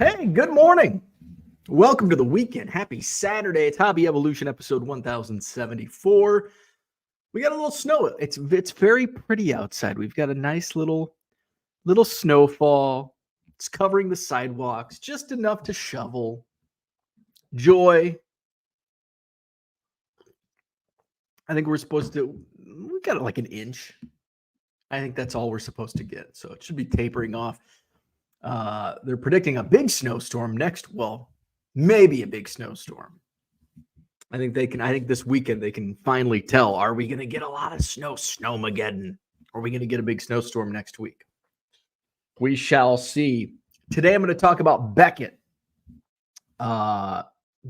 Hey, good morning. Welcome to the weekend. Happy Saturday. It's Hobby Evolution episode 1074. We got a little snow. It's very pretty outside. We've got a nice little snowfall. It's covering the sidewalks, just enough to shovel. Joy. I think we got like an inch. I think that's all we're supposed to get. So it should be tapering off. They're predicting a big snowstorm maybe a big snowstorm. I think this weekend they can finally tell, are we going to get a lot of snowmageddon? Or are we going to get a big snowstorm next week? We shall see. Today I'm going to talk about Beckett.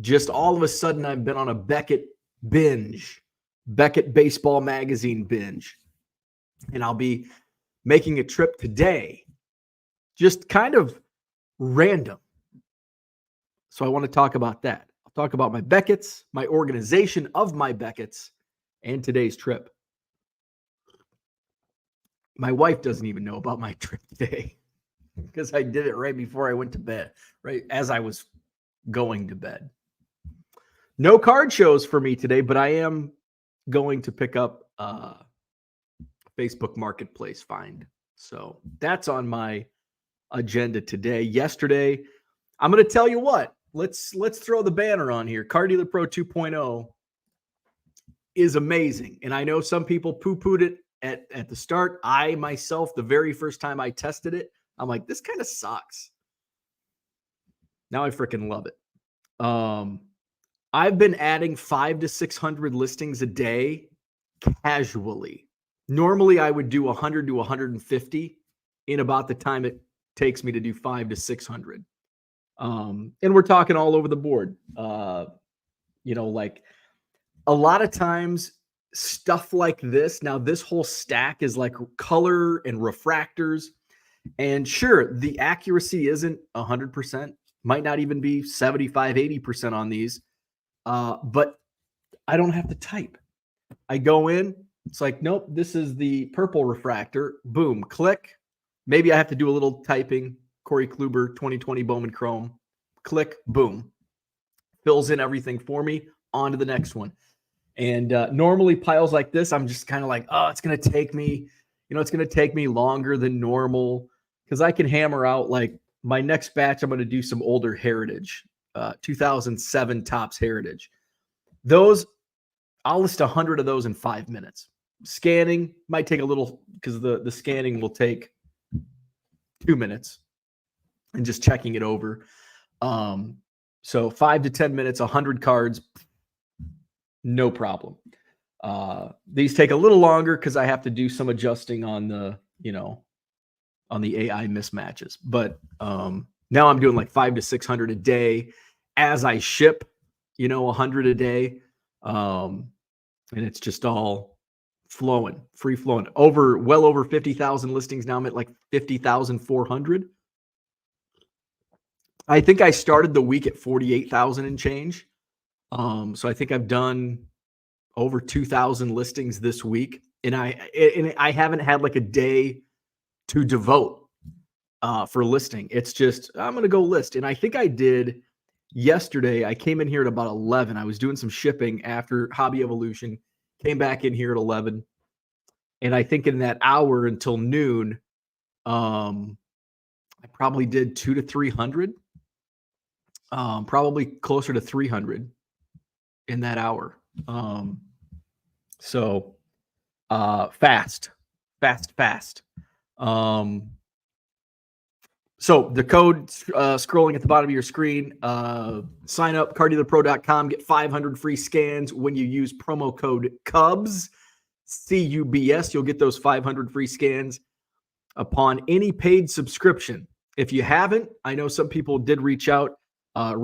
Just all of a sudden I've been on a Beckett binge, Beckett baseball magazine binge. And I'll be making a trip today, just kind of random. So I want to talk about that. I'll talk about my Becketts, my organization of my Becketts, and today's trip. My wife doesn't even know about my trip today because I did it right before I went to bed, right as I was going to bed. No card shows for me today, but I am going to pick up Facebook Marketplace find. So that's on my agenda today. Yesterday, I'm going to tell you what. Let's throw the banner on here. Car Dealer Pro 2.0 is amazing. And I know some people poo-pooed it at the start. I myself, the very first time I tested it, I'm like, this kind of sucks. Now I freaking love it. I've been adding 500 to 600 listings a day casually. Normally, I would do 100 to 150 in about the time it takes me to do 500 to 600. And we're talking all over the board. Like a lot of times stuff like this. Now, this whole stack is like color and refractors. And sure, the accuracy isn't 100%, might not even be 75, 80% on these. But I don't have to type. I go in. It's like, nope, this is the purple refractor. Boom, click. Maybe I have to do a little typing. Corey Kluber, 2020 Bowman Chrome. Click, boom. Fills in everything for me. On to the next one. And normally piles like this, I'm just kind of like, oh, it's going to take me, it's going to take me longer than normal because I can hammer out like my next batch. I'm going to do some older Heritage, 2007 Topps Heritage. Those, I'll list 100 of those in 5 minutes. Scanning might take a little because the scanning will take 2 minutes and just checking it over. So 5 to 10 minutes, 100 cards, no problem. These take a little longer because I have to do some adjusting on the, on the AI mismatches. But now I'm doing like 500 to 600 a day as I ship, 100 a day. And it's just all flowing, free flowing. Well over 50,000 listings now. I'm at like 50,400. I think I started the week at 48,000 and change. So I think I've done over 2,000 listings this week, and I haven't had like a day to devote for listing. It's just I'm gonna go list, and I think I did yesterday. I came in here at about 11. I was doing some shipping after Hobby Evolution. Came back in here at 11, and I think in that hour until noon, I probably did 200 to 300. Probably closer to 300 in that hour. So fast. So the code scrolling at the bottom of your screen, sign up cardealerpro.com, get 500 free scans when you use promo code CUBS, CUBS. You'll get those 500 free scans upon any paid subscription. If you haven't, I know some people did reach out to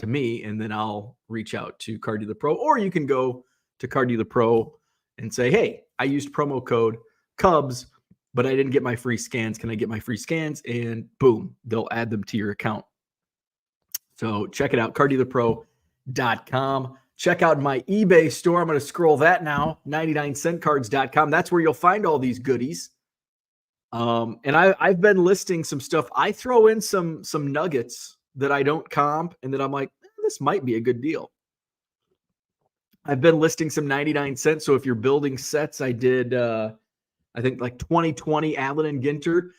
me, and then I'll reach out to Car Dealer Pro, or you can go to Car Dealer Pro and say, hey, I used promo code CUBS, but I didn't get my free scans. Can I get my free scans? And boom, they'll add them to your account. So check it out, cardealerpro.com. Check out my eBay store. I'm going to scroll that now, 99centcards.com. That's where you'll find all these goodies. And I've been listing some stuff. I throw in some nuggets that I don't comp, and that I'm like, this might be a good deal. I've been listing some 99 cents. So if you're building sets, I did I think like 2020 Allen and Ginter,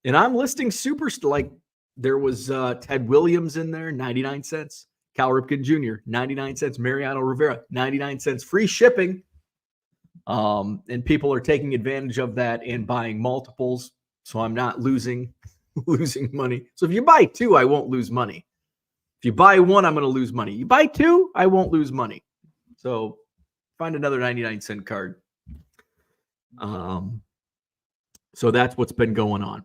and I'm listing super like there was Ted Williams in there, 99 cents. Cal Ripken Jr., 99 cents. Mariano Rivera, 99 cents. Free shipping. And people are taking advantage of that and buying multiples. So I'm not losing money. So if you buy two, I won't lose money. If you buy one, I'm going to lose money. You buy two, I won't lose money. So find another 99 cent card. So that's what's been going on.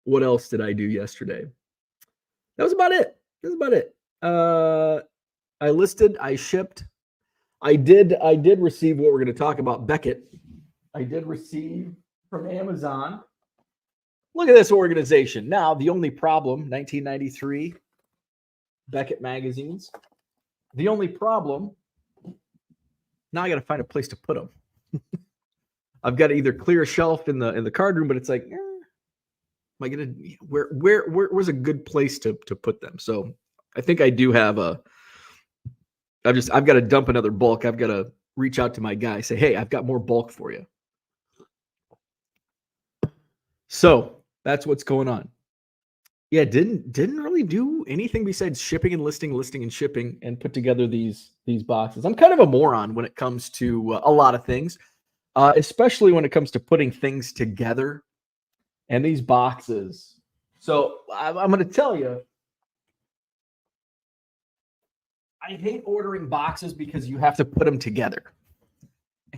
What else did I do yesterday? That was about it. I listed, I shipped. I did receive what we're going to talk about, Beckett. I did receive from Amazon. Look at this organization. Now, the only problem, 1993 Beckett magazines. The only problem, now I got to find a place to put them. I've got to either clear a shelf in the card room, but it's like, am I gonna where's a good place to put them? So I think I do have I've got to dump another bulk. I've got to reach out to my guy, say, hey, I've got more bulk for you. So that's what's going on. Yeah, didn't really do anything besides shipping and listing and shipping, and put together these boxes. I'm kind of a moron when it comes to a lot of things, especially when it comes to putting things together. And these boxes. So I'm going to tell you, I hate ordering boxes because you have to put them together,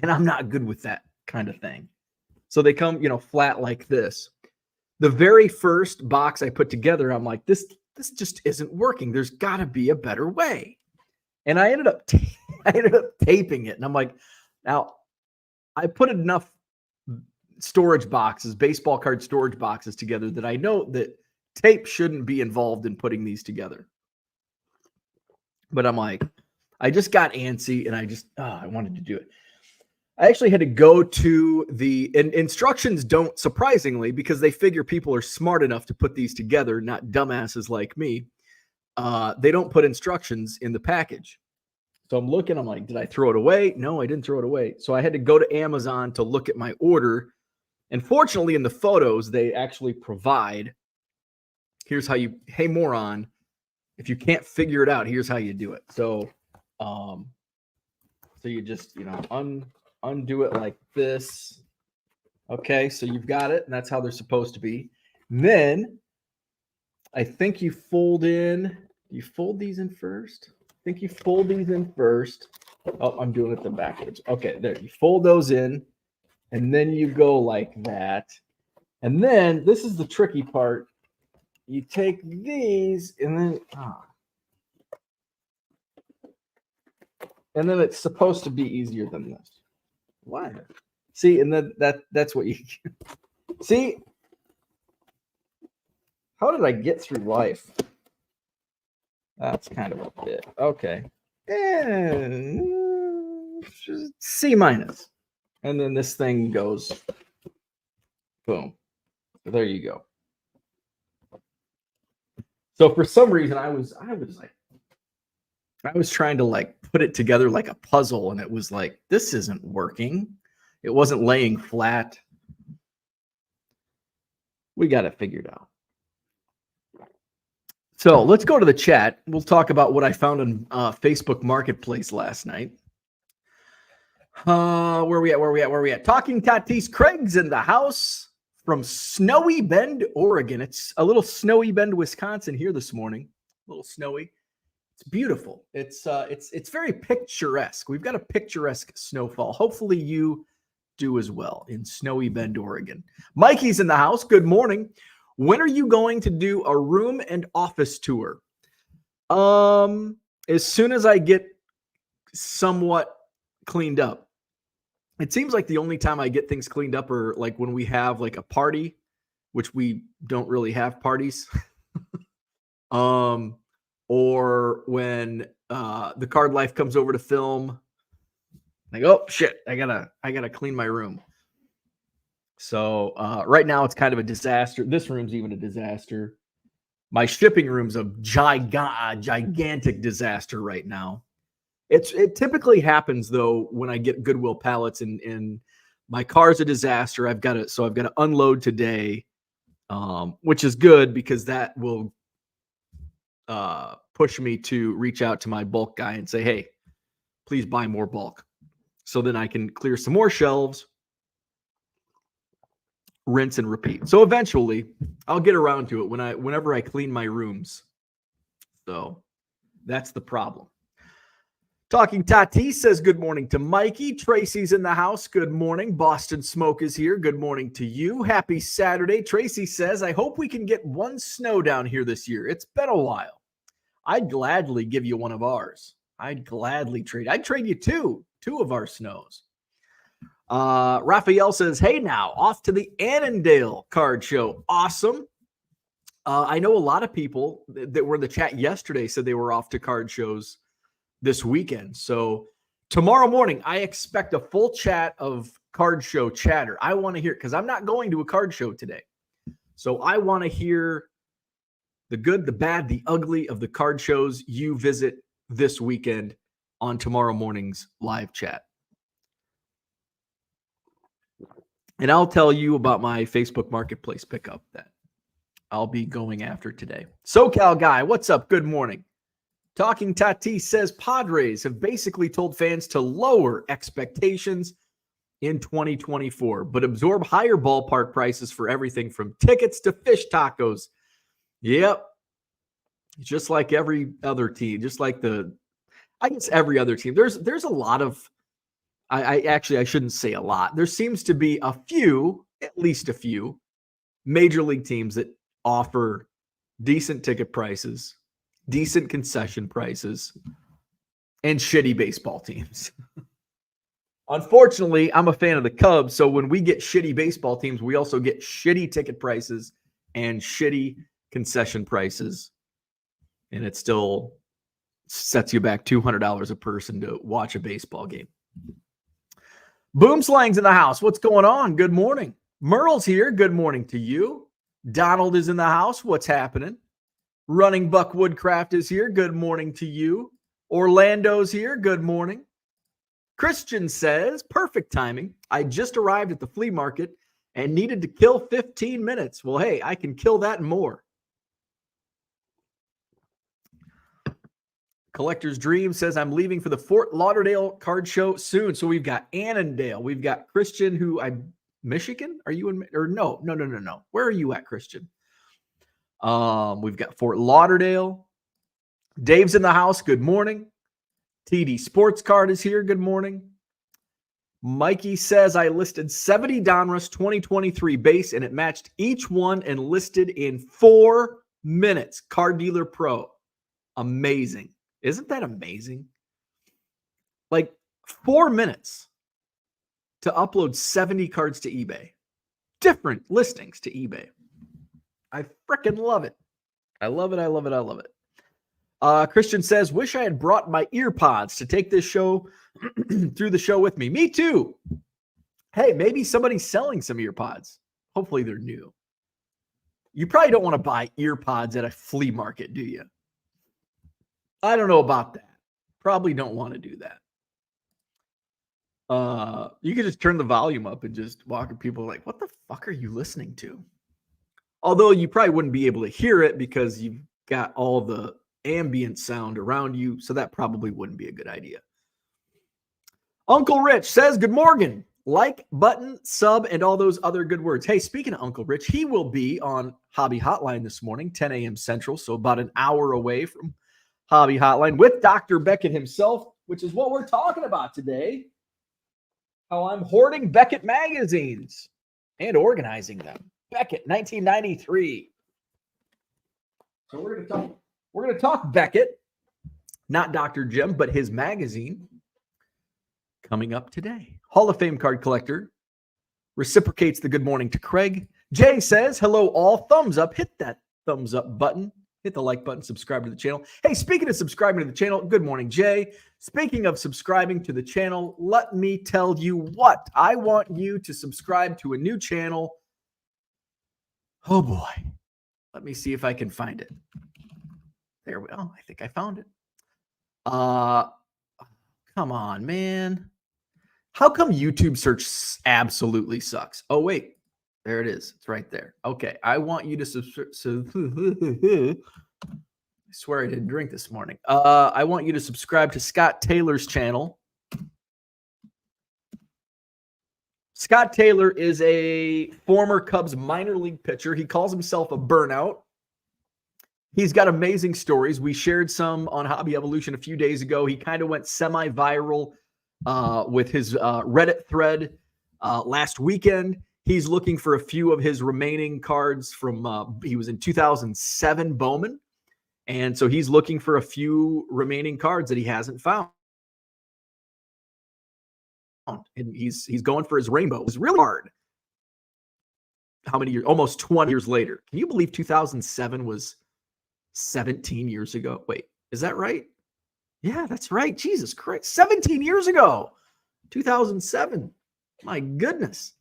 and I'm not good with that kind of thing. So they come, flat like this. The very first box I put together, I'm like, this just isn't working. There's got to be a better way. And I ended up taping it. And I'm like, now I put enough storage boxes, baseball card storage boxes together that I know that tape shouldn't be involved in putting these together. But I'm like, I just got antsy, and I wanted to do it. I actually had to go to the instructions don't, surprisingly, because they figure people are smart enough to put these together, not dumbasses like me. They don't put instructions in the package. So I'm looking, I'm like, did I throw it away? No, I didn't throw it away. So I had to go to Amazon to look at my order. And fortunately, in the photos, they actually provide, here's how you, hey, moron, if you can't figure it out, here's how you do it. So, so you just, undo it like this. Okay, so you've got it, and that's how they're supposed to be. And then I think you fold these in first? I think you fold these in first. Oh, I'm doing it the backwards. Okay, there. You fold those in, and then you go like that. And then this is the tricky part. You take these, and then it's supposed to be easier than this. Why? See, and then that's what you see. How did I get through life? That's kind of a bit. Okay. And C minus. And then this thing goes boom. There you go. So for some reason I was trying to put it together like a puzzle, and it was like, this isn't working. It wasn't laying flat. We got it figured out. So let's go to the chat. We'll talk about what I found on Facebook Marketplace last night. Where we at? Talking Tatis. Craig's in the house from Snowy Bend, Oregon. It's a little Snowy Bend, Wisconsin here this morning. A little snowy. It's beautiful. It's very picturesque. We've got a picturesque snowfall. Hopefully you do as well in Snowy Bend, Oregon. Mikey's in the house. Good morning. When are you going to do a room and office tour? As soon as I get somewhat cleaned up. It seems like the only time I get things cleaned up are like when we have like a party, which we don't really have parties. Or when the Card Life comes over to film. Like, oh shit, I gotta clean my room. So right now it's kind of a disaster. This room's even a disaster. My shipping room's a gigantic disaster right now. It typically happens though when I get Goodwill pallets and my car's a disaster. I've got to unload today, which is good because that will push me to reach out to my bulk guy and say, hey, please buy more bulk. So then I can clear some more shelves, rinse and repeat. So eventually I'll get around to it whenever I clean my rooms. So that's the problem. Talking Tatis says good morning to Mikey. Tracy's in the house. Good morning. Boston Smoke is here. Good morning to you. Happy Saturday. Tracy says, I hope we can get one snow down here this year. It's been a while. I'd gladly give you one of ours. I'd trade you two of our snows. Raphael says, hey now, off to the Annandale card show. Awesome. I know a lot of people that were in the chat yesterday said they were off to card shows this weekend. So tomorrow morning, I expect a full chat of card show chatter. I want to hear, because I'm not going to a card show today. So I want to hear the good, the bad, the ugly of the card shows you visit this weekend on tomorrow morning's live chat. And I'll tell you about my Facebook Marketplace pickup that I'll be going after today. SoCal guy, what's up? Good morning. Talking Tatis says Padres have basically told fans to lower expectations in 2024, but absorb higher ballpark prices for everything from tickets to fish tacos. Yep. Just like every other team, every other team. There's a lot of, I shouldn't say a lot. There seems to be at least a few major league teams that offer decent ticket prices, decent concession prices, and shitty baseball teams. Unfortunately, I'm a fan of the Cubs, so when we get shitty baseball teams, we also get shitty ticket prices and shitty concession prices, and it still sets you back $200 a person to watch a baseball game. Boomslang's in the house. What's going on? Good morning. Merle's here. Good morning to you. Donald is in the house. What's happening? Running Buck Woodcraft is here. Good morning to you. Orlando's here. Good morning. Christian says, perfect timing. I just arrived at the flea market and needed to kill 15 minutes. Well, hey, I can kill that and more. Collector's Dream says, I'm leaving for the Fort Lauderdale card show soon. So we've got Annandale. We've got Christian, Michigan? Are you in, or no. Where are you at, Christian? We've got Fort Lauderdale. Dave's in the house. Good morning. TD Sports Card is here. Good morning. Mikey says, I listed 70 Donruss 2023 base, and it matched each one and listed in 4 minutes. Card Dealer Pro. Amazing. Isn't that amazing? Like 4 minutes to upload 70 cards to eBay. Different listings to eBay. I freaking love it. I love it. Christian says, wish I had brought my ear pods to take this show through the show with me. Me too. Hey, maybe somebody's selling some ear pods. Hopefully they're new. You probably don't want to buy ear pods at a flea market, do you? I don't know about that. Probably don't want to do that. You could just turn the volume up and just walk at people like, what the fuck are you listening to? Although you probably wouldn't be able to hear it because you've got all the ambient sound around you. So that probably wouldn't be a good idea. Uncle Rich says, good morning. Like, button, sub, and all those other good words. Hey, speaking of Uncle Rich, he will be on Hobby Hotline this morning, 10 a.m. Central. So about an hour away from Hobby Hotline with Dr. Beckett himself, which is what we're talking about today. How I'm hoarding Beckett magazines and organizing them. Beckett, 1993. So we're going to talk Beckett, not Dr. Jim, but his magazine coming up today. Hall of Fame card collector reciprocates the good morning to Craig. Jay says, hello all, thumbs up. Hit that thumbs up button. hit the like button, subscribe to the channel. Hey, speaking of subscribing to the channel, good morning, Jay. Speaking of subscribing to the channel, let me tell you what. I want you to subscribe to a new channel. Oh boy. Let me see if I can find it. There we go. I think I found it. Come on, man. How come YouTube search absolutely sucks? Oh, wait. There it is. It's right there. Okay. I want you to subscribe. I swear I didn't drink this morning. I want you to subscribe to Scott Taylor's channel. Scott Taylor is a former Cubs minor league pitcher. He calls himself a burnout. He's got amazing stories. We shared some on Hobby Evolution a few days ago. He kind of went semi-viral with his Reddit thread last weekend. He's looking for a few of his remaining cards from, he was in 2007 Bowman. And so he's looking for a few remaining cards that he hasn't found. And he's going for his rainbow. It was really hard. How many years? Almost 20 years later. Can you believe 2007 was 17 years ago? Wait, is that right? Yeah, that's right. Jesus Christ. 17 years ago. 2007. My goodness.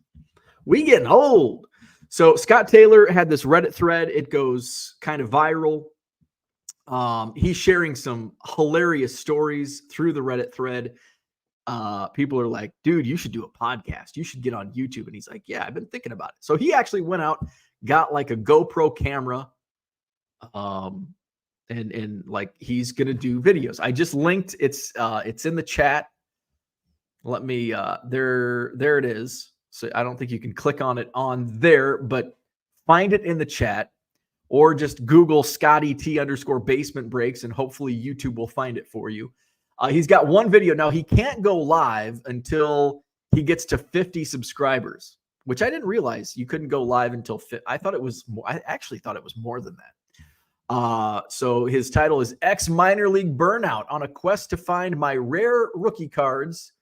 We getting old. So Scott Taylor had this Reddit thread. It goes kind of viral. He's sharing some hilarious stories through the Reddit thread. People are like, dude, you should do a podcast. You should get on YouTube. And he's like, yeah, I've been thinking about it. So he actually went out, got like a GoPro camera. And like he's gonna do videos. I just linked it's in the chat. Let me there it is. So I don't think you can click on it on there, but find it in the chat or just Google Scotty T_basement breaks and hopefully YouTube will find it for you. He's got one video. Now he can't go live until he gets to 50 subscribers, which I didn't realize you couldn't go live until 50. I thought it was more. I actually thought it was more than that. So his title is Ex Minor League Burnout on a quest to find my rare rookie cards.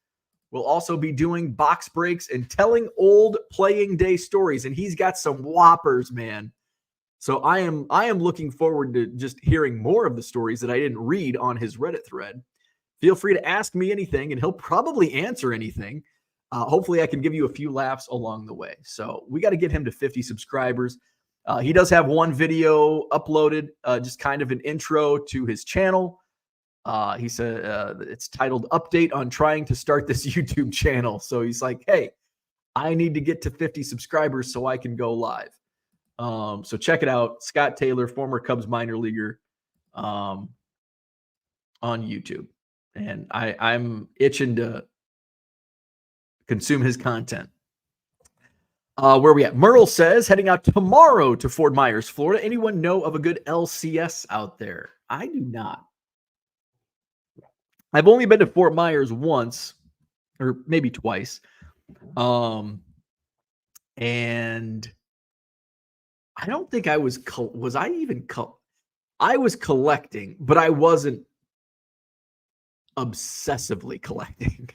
We'll also be doing box breaks and telling old playing day stories. And he's got some whoppers, man. So I am looking forward to just hearing more of the stories that I didn't read on his Reddit thread. Feel free to ask me anything and he'll probably answer anything. Hopefully I can give you a few laughs along the way. So we got to get him to 50 subscribers. He does have one video uploaded, just kind of an intro to his channel. He said it's titled Update on Trying to Start This YouTube Channel. So he's like, hey, I need to get to 50 subscribers so I can go live. So check it out. Scott Taylor, former Cubs minor leaguer, on YouTube. And I'm itching to consume his content. Where we at? Merle says, heading out tomorrow to Fort Myers, Florida. Anyone know of a good LCS out there? I do not. I've only been to Fort Myers once, or maybe twice. And I don't think I was I was collecting, but I wasn't obsessively collecting.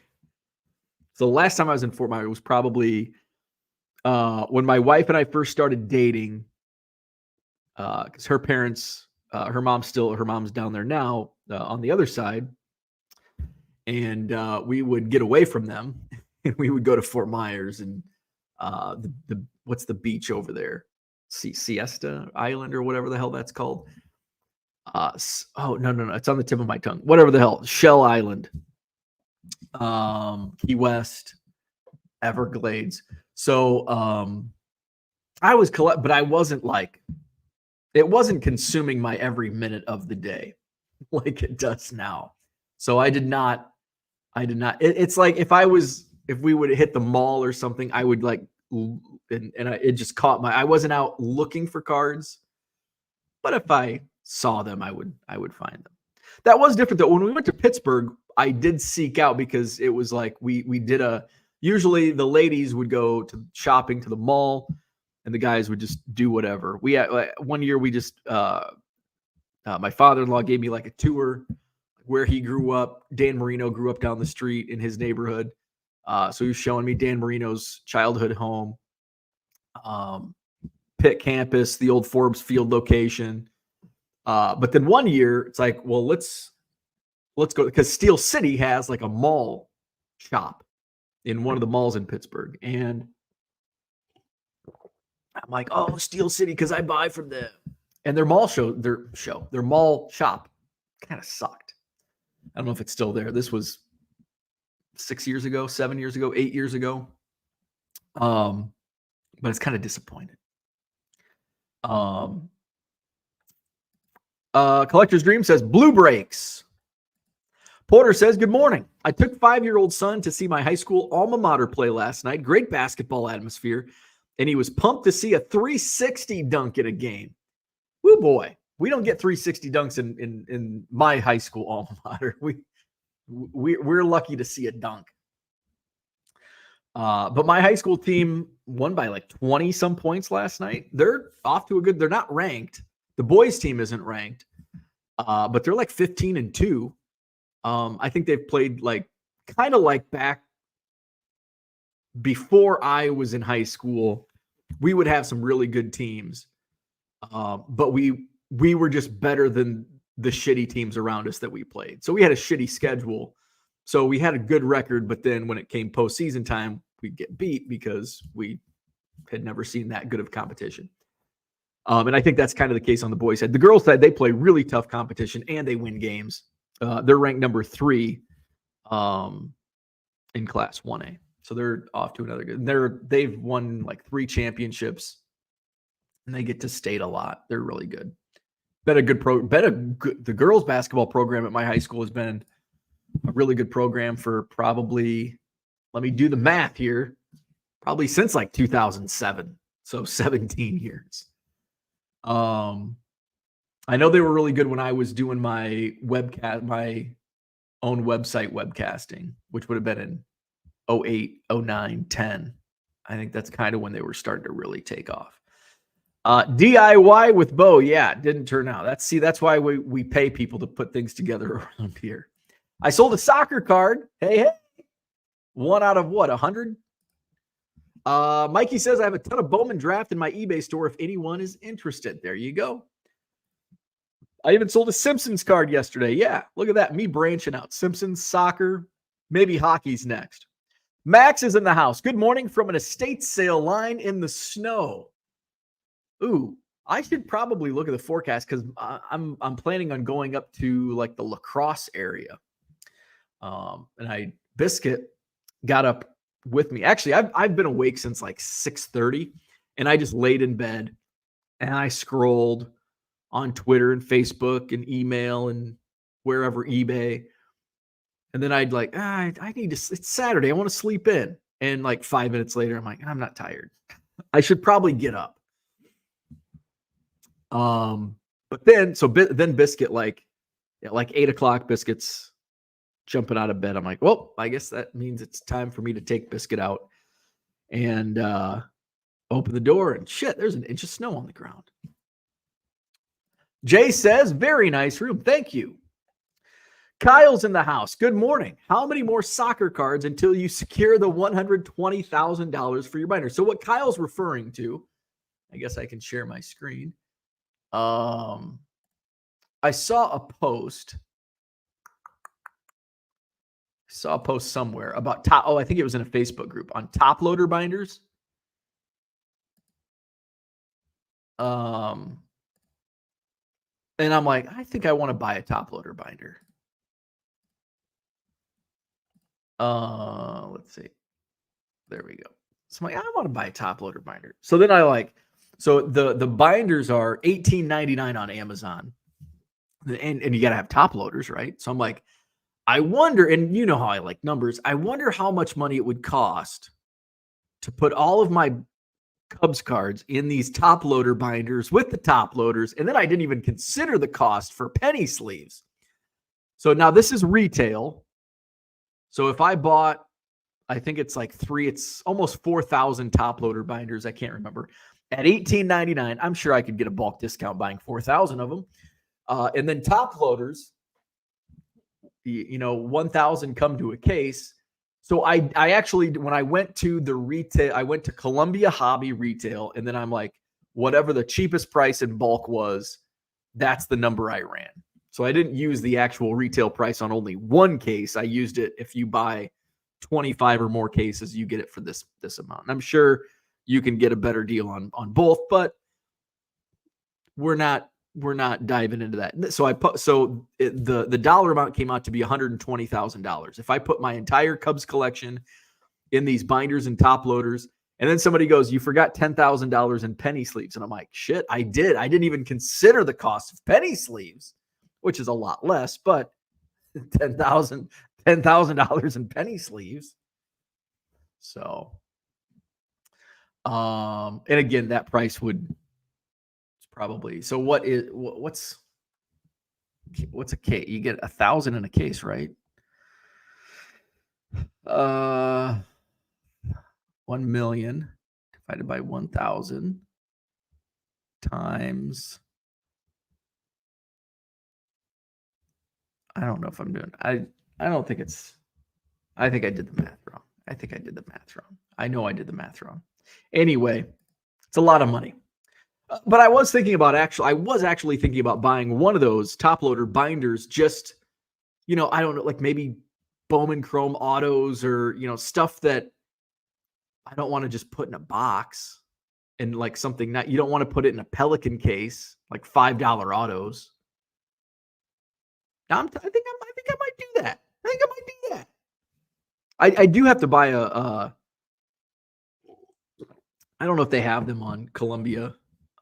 So the last time I was in Fort Myers was probably when my wife and I first started dating, because her parents, her mom's down there now on the other side. And we would get away from them and we would go to Fort Myers and what's the beach over there? Siesta Island or whatever the hell that's called. No. It's on the tip of my tongue. Whatever the hell. Shell Island. Key West, Everglades. So I was but I wasn't it wasn't consuming my every minute of the day like it does now. So I did not. It's like if we would hit the mall or something, I would it just caught I wasn't out looking for cards, but if I saw them, I would find them. That was different though. When we went to Pittsburgh, I did seek out because it was like we did usually the ladies would go to shopping to the mall and the guys would just do whatever. We had one year we just my father-in-law gave me like a tour where he grew up. Dan Marino grew up down the street in his neighborhood. So he was showing me Dan Marino's childhood home, Pitt campus, the old Forbes Field location. But then one year it's like, well, let's go, because Steel City has like a mall shop in one of the malls in Pittsburgh. And I'm like, oh, Steel City, because I buy from them. And their mall their mall shop kind of sucked. I don't know if it's still there. This was 6 years ago, 7 years ago, 8 years ago. But it's kind of disappointed. Collector's Dream says Blue Breaks. Porter says, good morning. I took 5-year-old son to see my high school alma mater play last night. Great basketball atmosphere. And he was pumped to see a 360 dunk at a game. Woo boy. We don't get 360 dunks in my high school alma mater. We're lucky to see a dunk. But my high school team won by like 20 some points last night. They're off to they're not ranked. The boys team isn't ranked. But they're like 15-2. I think they've played like kind of like back before I was in high school. We would have some really good teams. But we were just better than the shitty teams around us that we played. So we had a shitty schedule. So we had a good record, but then when it came postseason time, we'd get beat because we had never seen that good of competition. And I think that's kind of the case on the boys' side. The girls' side, they play really tough competition and they win games. They're ranked number 3 in Class 1A. So they're off to another good. They've won like 3 championships, and they get to state a lot. They're really good. The girls' basketball program at my high school has been a really good program for probably, let me do the math here, probably since like 2007. So 17 years. I know they were really good when I was doing my own website webcasting, which would have been in 08, 09, 10. I think that's kind of when they were starting to really take off. DIY with Bo. Yeah, it didn't turn out. That's why we pay people to put things together around here. I sold a soccer card. Hey. 1 out of what, 100? Mikey says, I have a ton of Bowman draft in my eBay store if anyone is interested. There you go. I even sold a Simpsons card yesterday. Yeah, look at that. Me branching out. Simpsons, soccer, maybe hockey's next. Max is in the house. Good morning from an estate sale line in the snow. Ooh, I should probably look at the forecast because I'm planning on going up to like the La Crosse area. And Biscuit got up with me. Actually, I've been awake since like 6:30, and I just laid in bed and I scrolled on Twitter and Facebook and email and wherever, eBay. And then I'd like, I need to, it's Saturday. I want to sleep in. And like 5 minutes later, I'm like, I'm not tired. I should probably get up. But then Biscuit, like 8 o'clock, Biscuit's jumping out of bed. I'm like, well, I guess that means it's time for me to take Biscuit out and open the door, and shit, there's an inch of snow on the ground. Jay says, very nice room. Thank you. Kyle's in the house. Good morning. How many more soccer cards until you secure the $120,000 for your binder? So what Kyle's referring to, I guess I can share my screen. I saw a post somewhere about I think it was in a Facebook group on top loader binders. And I'm like, I think I want to buy a top loader binder. Let's see. There we go. So I'm like, I want to buy a top loader binder. So then the binders are $18.99 on Amazon. And you got to have top loaders, right? So I'm like, I wonder, and you know how I like numbers, I wonder how much money it would cost to put all of my Cubs cards in these top loader binders with the top loaders. And then I didn't even consider the cost for penny sleeves. So now this is retail. So if I bought, I think it's like it's almost 4,000 top loader binders. I can't remember. At $18.99, I'm sure I could get a bulk discount buying 4,000 of them. And then top loaders, 1,000 come to a case. So I actually, when I went to the retail, I went to Columbia Hobby Retail, and then I'm like, whatever the cheapest price in bulk was, that's the number I ran. So I didn't use the actual retail price on only one case. I used it if you buy 25 or more cases, you get it for this amount. And I'm sure you can get a better deal on both, but we're not diving into that. So the dollar amount came out to be $120,000. If I put my entire Cubs collection in these binders and top loaders, and then somebody goes, "You forgot $10,000 in penny sleeves," and I'm like, "Shit, I did. I didn't even consider the cost of penny sleeves, which is a lot less, but $10,000 in penny sleeves." So, and again, that price would probably. So what's a case? You get 1,000 in a case, right? 1 million divided by 1,000 times. I don't know if I'm doing. I don't think it's. I think I did the math wrong. I know I did the math wrong. Anyway, it's a lot of money. But I was thinking about actually thinking about buying one of those top loader binders. Just, I don't know, like maybe Bowman Chrome autos or stuff that I don't want to just put in a box and like something that you don't want to put it in a Pelican case, like $5 autos. I think I might do that. I do have to buy I don't know if they have them on Columbia.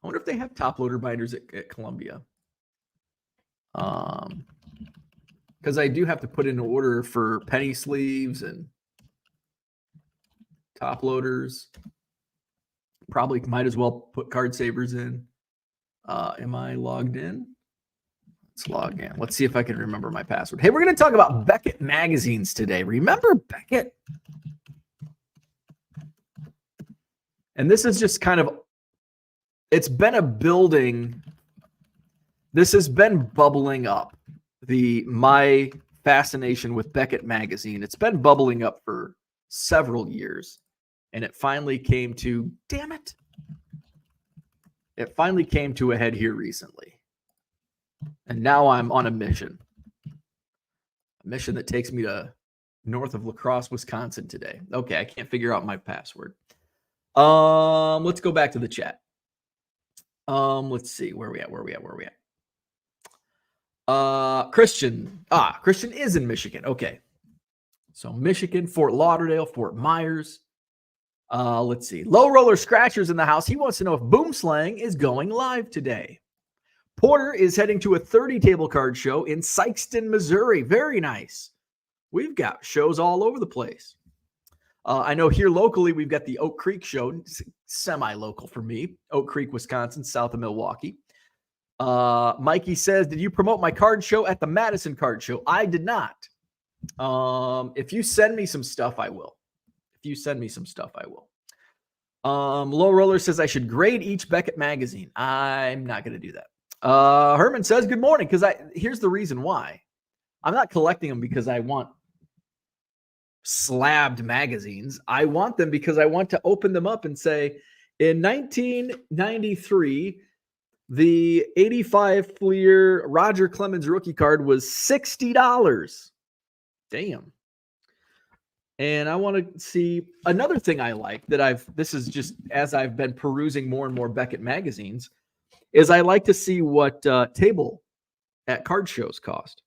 I wonder if they have top loader binders at Columbia. Because I do have to put in an order for penny sleeves and top loaders. Probably might as well put card savers in. Am I logged in? Let's log in. Let's see if I can remember my password. Hey, we're going to talk about Beckett magazines today. Remember Beckett? And this is just kind of, it's been a building. This has been bubbling up. My fascination with Beckett magazine, it's been bubbling up for several years. And it finally came to, damn it. It finally came to a head here recently. And now I'm on a mission. A mission that takes me to north of La Crosse, Wisconsin today. Okay, I can't figure out my password. Let's go back to the chat. Let's see. Where are we at? Christian. Christian is in Michigan. Okay. So Michigan, Fort Lauderdale, Fort Myers. Let's see. Low Roller Scratchers in the house. He wants to know if Boom Slang is going live today. Porter is heading to a 30-table card show in Sikeston, Missouri. Very nice. We've got shows all over the place. I know here locally, we've got the Oak Creek show, semi-local for me. Oak Creek, Wisconsin, south of Milwaukee. Mikey says, did you promote my card show at the Madison Card Show? I did not. If you send me some stuff, I will. Low Roller says I should grade each Beckett magazine. I'm not going to do that. Herman says, good morning. Here's the reason why. I'm not collecting them because I want slabbed magazines. I want them because I want to open them up and say, in 1993, the 85 Fleer Roger Clemens rookie card was $60. Damn. And I want to see another thing I like that this is just as I've been perusing more and more Beckett magazines, is I like to see what table at card shows cost.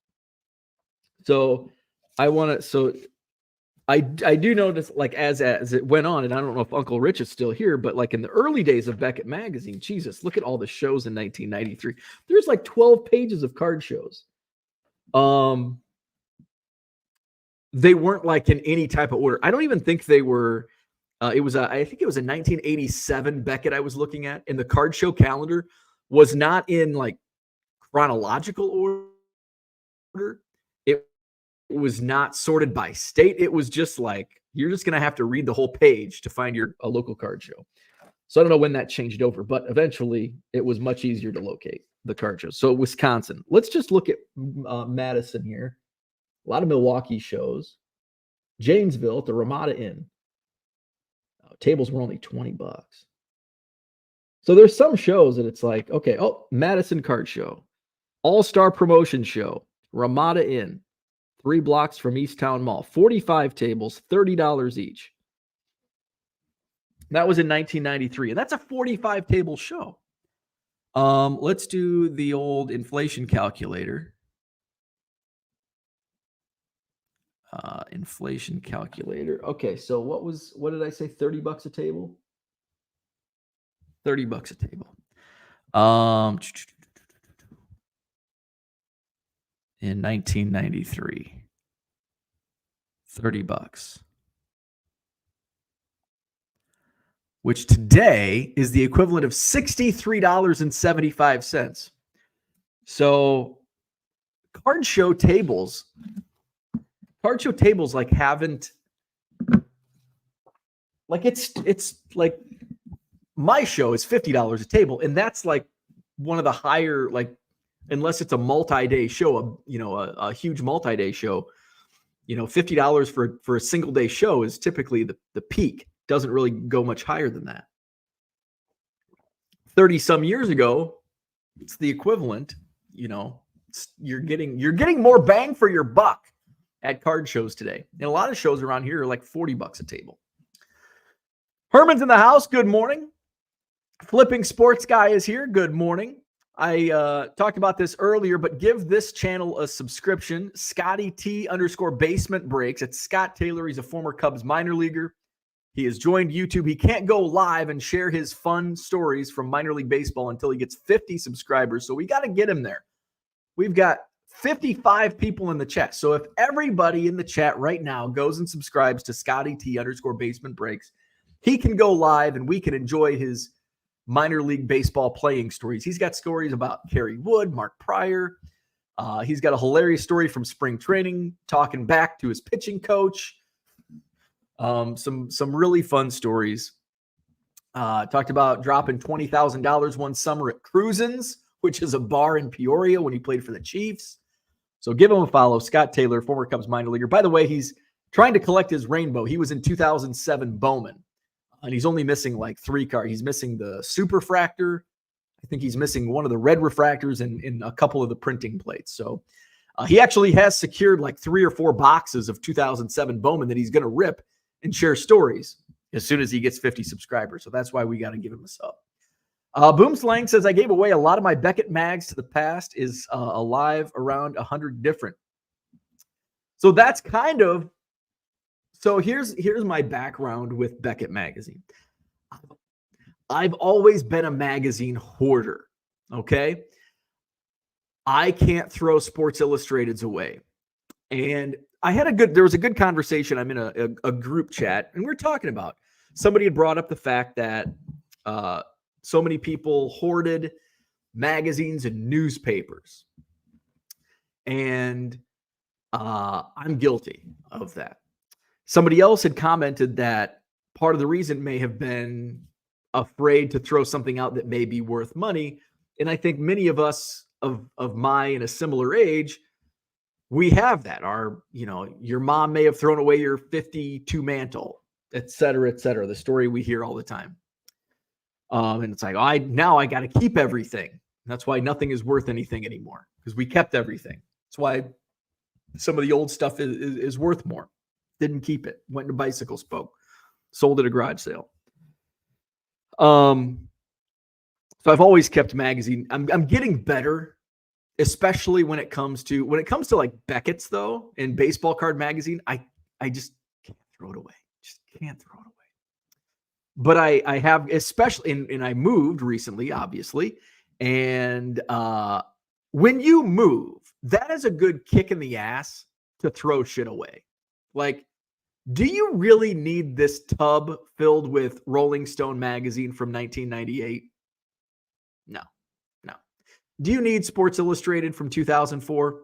So I do notice, like as it went on, and I don't know if Uncle Rich is still here, but like in the early days of Beckett magazine, Jesus, look at all the shows in 1993. There's like 12 pages of card shows. They weren't like in any type of order. I don't even think they were. I think it was a 1987 Beckett I was looking at, and the card show calendar was not in like chronological order. It was not sorted by state. It was just like, you're just going to have to read the whole page to find a local card show. So I don't know when that changed over, but eventually it was much easier to locate the card shows. So Wisconsin, let's just look at Madison here. A lot of Milwaukee shows. Janesville at the Ramada Inn. Tables were only $20. So there's some shows that it's like, okay, Madison Card Show. All-Star Promotion Show, Ramada Inn, 3 blocks from Easttown Mall. 45 tables, $30 each. That was in 1993, and that's a 45-table show. Let's do the old inflation calculator. Inflation calculator. Okay, so what did I say? $30 a table? $30 a table. In 1993, $30, which today is the equivalent of $63.75. So card show tables like haven't, like it's like my show is $50 a table, and that's like one of the higher, like, unless it's a multi-day show, a huge multi-day show, $50 for a single day show is typically the peak. Doesn't really go much higher than that. 30 some years ago, it's the equivalent. You're getting more bang for your buck at card shows today. And a lot of shows around here are like $40 a table. Herman's in the house. Good morning. Flipping Sports Guy is here. Good morning. I talked about this earlier, but give this channel a subscription. Scotty T_basement breaks. It's Scott Taylor. He's a former Cubs minor leaguer. He has joined YouTube. He can't go live and share his fun stories from minor league baseball until he gets 50 subscribers. So we got to get him there. We've got 55 people in the chat. So if everybody in the chat right now goes and subscribes to Scotty T_basement breaks, he can go live and we can enjoy his minor league baseball playing stories. He's got stories about Kerry Wood, Mark Pryor. He's got a hilarious story from spring training, talking back to his pitching coach. Some really fun stories. Talked about dropping $20,000 one summer at Cruisin's, which is a bar in Peoria when he played for the Chiefs. So give him a follow. Scott Taylor, former Cubs minor leaguer. By the way, he's trying to collect his rainbow. He was in 2007 Bowman. And he's only missing like 3 cards. He's missing the superfractor. I think he's missing one of the red refractors and a couple of the printing plates. So he actually has secured like 3 or 4 boxes of 2007 Bowman that he's going to rip and share stories as soon as he gets 50 subscribers. So that's why we got to give him a sub. Boom Slang says, I gave away a lot of my Beckett mags to the past, is alive around 100 different. So that's kind of, so here's my background with Beckett magazine. I've always been a magazine hoarder. Okay. I can't throw Sports Illustrateds away. And there was a good conversation. I'm in a group chat and we're talking about, somebody had brought up the fact that so many people hoarded magazines and newspapers. And I'm guilty of that. Somebody else had commented that part of the reason may have been afraid to throw something out that may be worth money. And I think many of us of my and a similar age, we have that. Your mom may have thrown away your 52 mantle, et cetera, et cetera. The story we hear all the time. And it's like, I got to keep everything. That's why nothing is worth anything anymore, because we kept everything. That's why some of the old stuff is worth more. Didn't keep it. Went to bicycle spoke. Sold at a garage sale. So I've always kept magazine. I'm getting better, especially when it comes to like Beckett's though, and baseball card magazine. I just can't throw it away. Just can't throw it away. But I have, especially, and I moved recently, obviously. And when you move, that is a good kick in the ass to throw shit away. Like, do you really need this tub filled with Rolling Stone magazine from 1998? No. Do you need Sports Illustrated from 2004?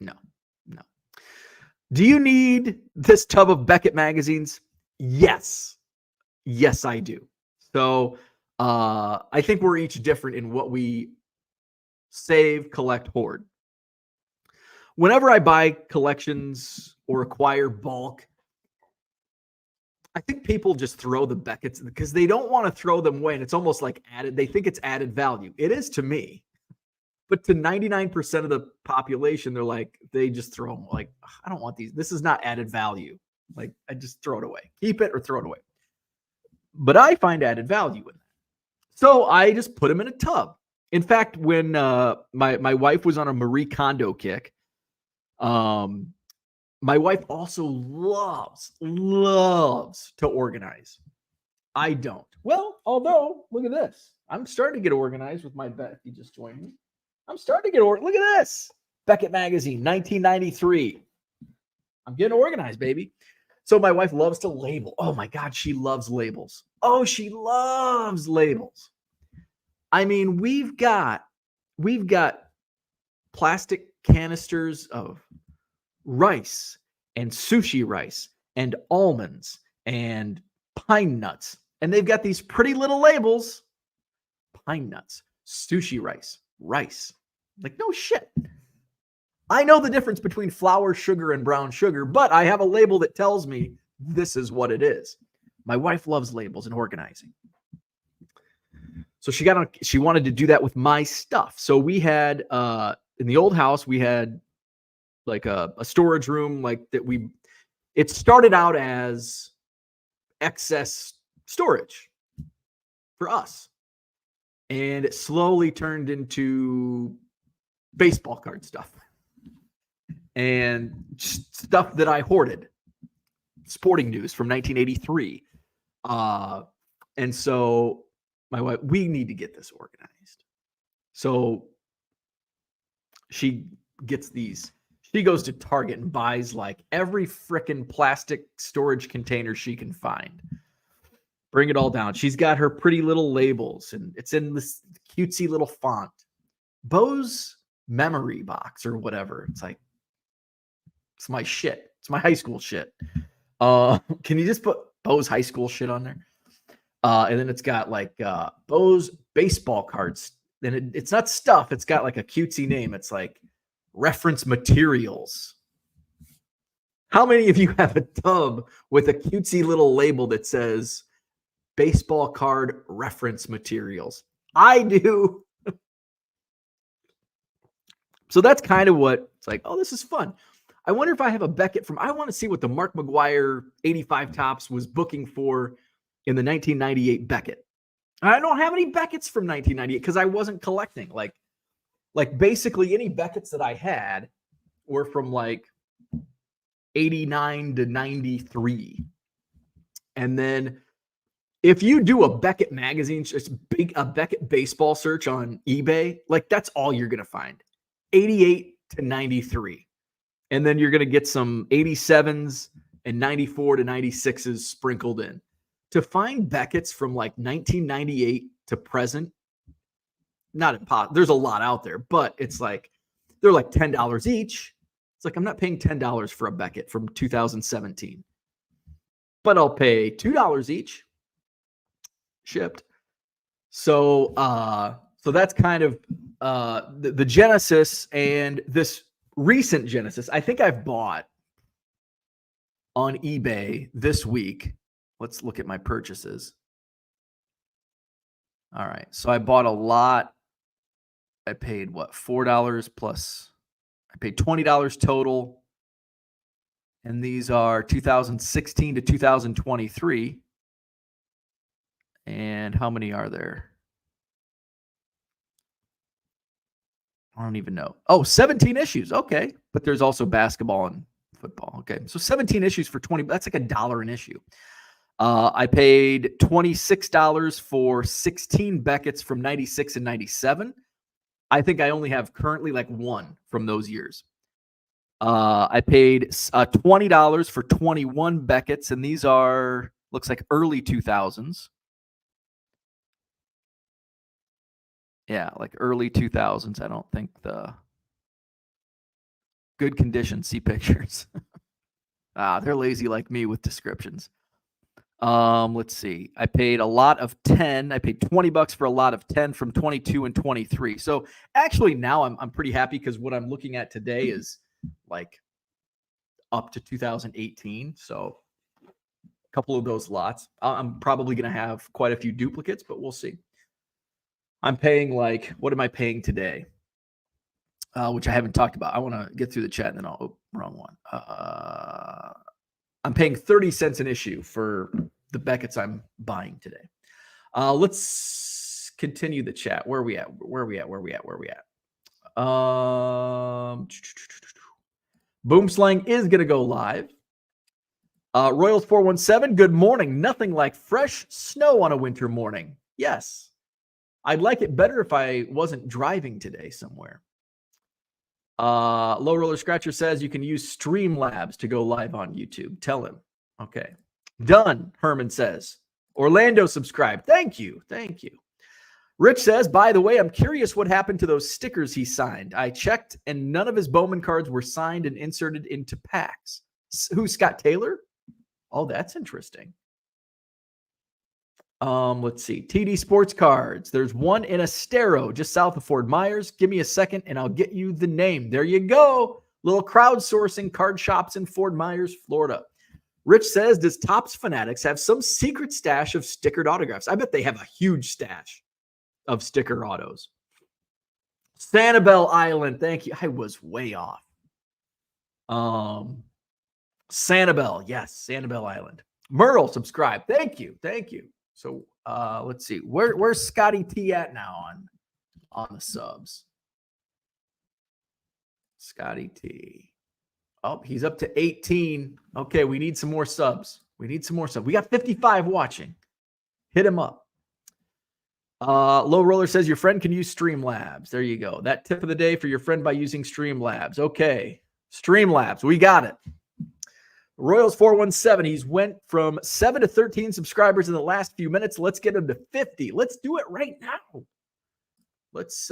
No. Do you need this tub of Beckett magazines? Yes, I do. So I think we're each different in what we save, collect, hoard. Whenever I buy collections or acquire bulk, I think people just throw the Beckett's because they don't want to throw them away. And it's almost like added. They think it's added value. It is to me. But to 99% of the population, they're like, they just throw them like, I don't want these. This is not added value. Like, I just throw it away. Keep it or throw it away. But I find added value in that. So I just put them in a tub. In fact, when my wife was on a Marie Kondo kick, my wife also loves to organize. I don't. Well, although, look at this. I'm starting to get organized with my Beck. You just joined me. I'm starting to get organized. Look at this. Beckett Magazine, 1993. I'm getting organized, baby. So my wife loves to label. Oh my God, she loves labels. Oh, she loves labels. I mean, we've got plastic canisters of rice and sushi rice and almonds and pine nuts. And they've got these pretty little labels. Pine nuts, sushi rice, rice. Like, no shit. I know the difference between flour, sugar, and brown sugar, but I have a label that tells me this is what it is. My wife loves labels and organizing. So she wanted to do that with my stuff. So we had, in the old house, we had like a storage room like that. It started out as excess storage for us. And it slowly turned into baseball card stuff and stuff that I hoarded. Sporting News from 1983. And so my wife, we need to get this organized. So she gets these. She goes to Target and buys like every frickin' plastic storage container she can find. Bring it all down. She's got her pretty little labels, and it's in this cutesy little font. Bo's memory box or whatever. It's like, it's my shit. It's my high school shit. Can you just put Bo's high school shit on there? And then it's got like Bo's baseball cards. And it's not stuff. It's got like a cutesy name. It's like reference materials. How many of you have a tub with a cutesy little label that says baseball card reference materials? I do. So that's kind of what it's like. Oh, this is fun. I wonder if I have a Beckett I want to see what the Mark McGwire 85 Topps was booking for in the 1998 Beckett. I don't have any Becketts from 1998 because I wasn't collecting. Like basically any Becketts that I had were from like 89 to 93. And then if you do a Beckett magazine, just a Beckett baseball search on eBay, like that's all you're going to find. 88 to 93. And then you're going to get some 87s and 94 to 96s sprinkled in. To find Beckett's from like 1998 to present, not impossible. There's a lot out there, but it's like, they're like $10 each. It's like, I'm not paying $10 for a Beckett from 2017, but I'll pay $2 each shipped. So, so that's kind of the Genesis, and this recent Genesis, I think I've bought on eBay this week. Let's look at my purchases. All right. So I bought a lot. I paid what? $4 plus. I paid $20 total. And these are 2016 to 2023. And how many are there? I don't even know. Oh, 17 issues. Okay. But there's also basketball and football. Okay. So 17 issues for 20. That's like $1 an issue. I paid $26 for 16 Beckett's from 96 and 97. I think I only have currently like one from those years. I paid $20 for 21 Beckett's, and these are, looks like early 2000s. Yeah, like early 2000s. I don't think the good condition. See pictures. They're lazy like me with descriptions. Let's see. I paid a lot of 10. I paid $20 for a lot of 10 from 22 and 23. So actually now I'm pretty happy because what I'm looking at today is like up to 2018. So a couple of those lots. I'm probably going to have quite a few duplicates, but we'll see. I'm paying like, what am I paying today? which I haven't talked about. I want to get through the chat and then wrong one. I'm paying 30 cents an issue for the Becketts I'm buying today. Let's continue the chat. Where are we at? Boomslang is going to go live. Royals 417, good morning. Nothing like fresh snow on a winter morning. Yes. I'd like it better if I wasn't driving today somewhere. Low Roller Scratcher says you can use Streamlabs to go live on YouTube. Tell him. Okay. Done, Herman says. Orlando subscribed. Thank you. Rich says, by the way, I'm curious what happened to those stickers he signed. I checked and none of his Bowman cards were signed and inserted into packs. Who's Scott Taylor? Oh, that's interesting. Let's see. TD Sports Cards. There's one in Estero, just south of Fort Myers. Give me a second and I'll get you the name. There you go. Little crowdsourcing card shops in Fort Myers, Florida. Rich says, does Topps Fanatics have some secret stash of stickered autographs? I bet they have a huge stash of sticker autos. Sanibel Island. Thank you. I was way off. Sanibel. Yes. Sanibel Island. Merle, subscribe. Thank you. So let's see. Where's Scotty T at now on the subs? Scotty T. Oh, he's up to 18. Okay, we need some more subs. We got 55 watching. Hit him up. Low Roller says your friend can use Streamlabs. There you go. That tip of the day for your friend by using Streamlabs. Okay. Streamlabs. We got it. Royals 417. He's went from 7 to 13 subscribers in the last few minutes. Let's get him to 50. Let's do it right now. Let's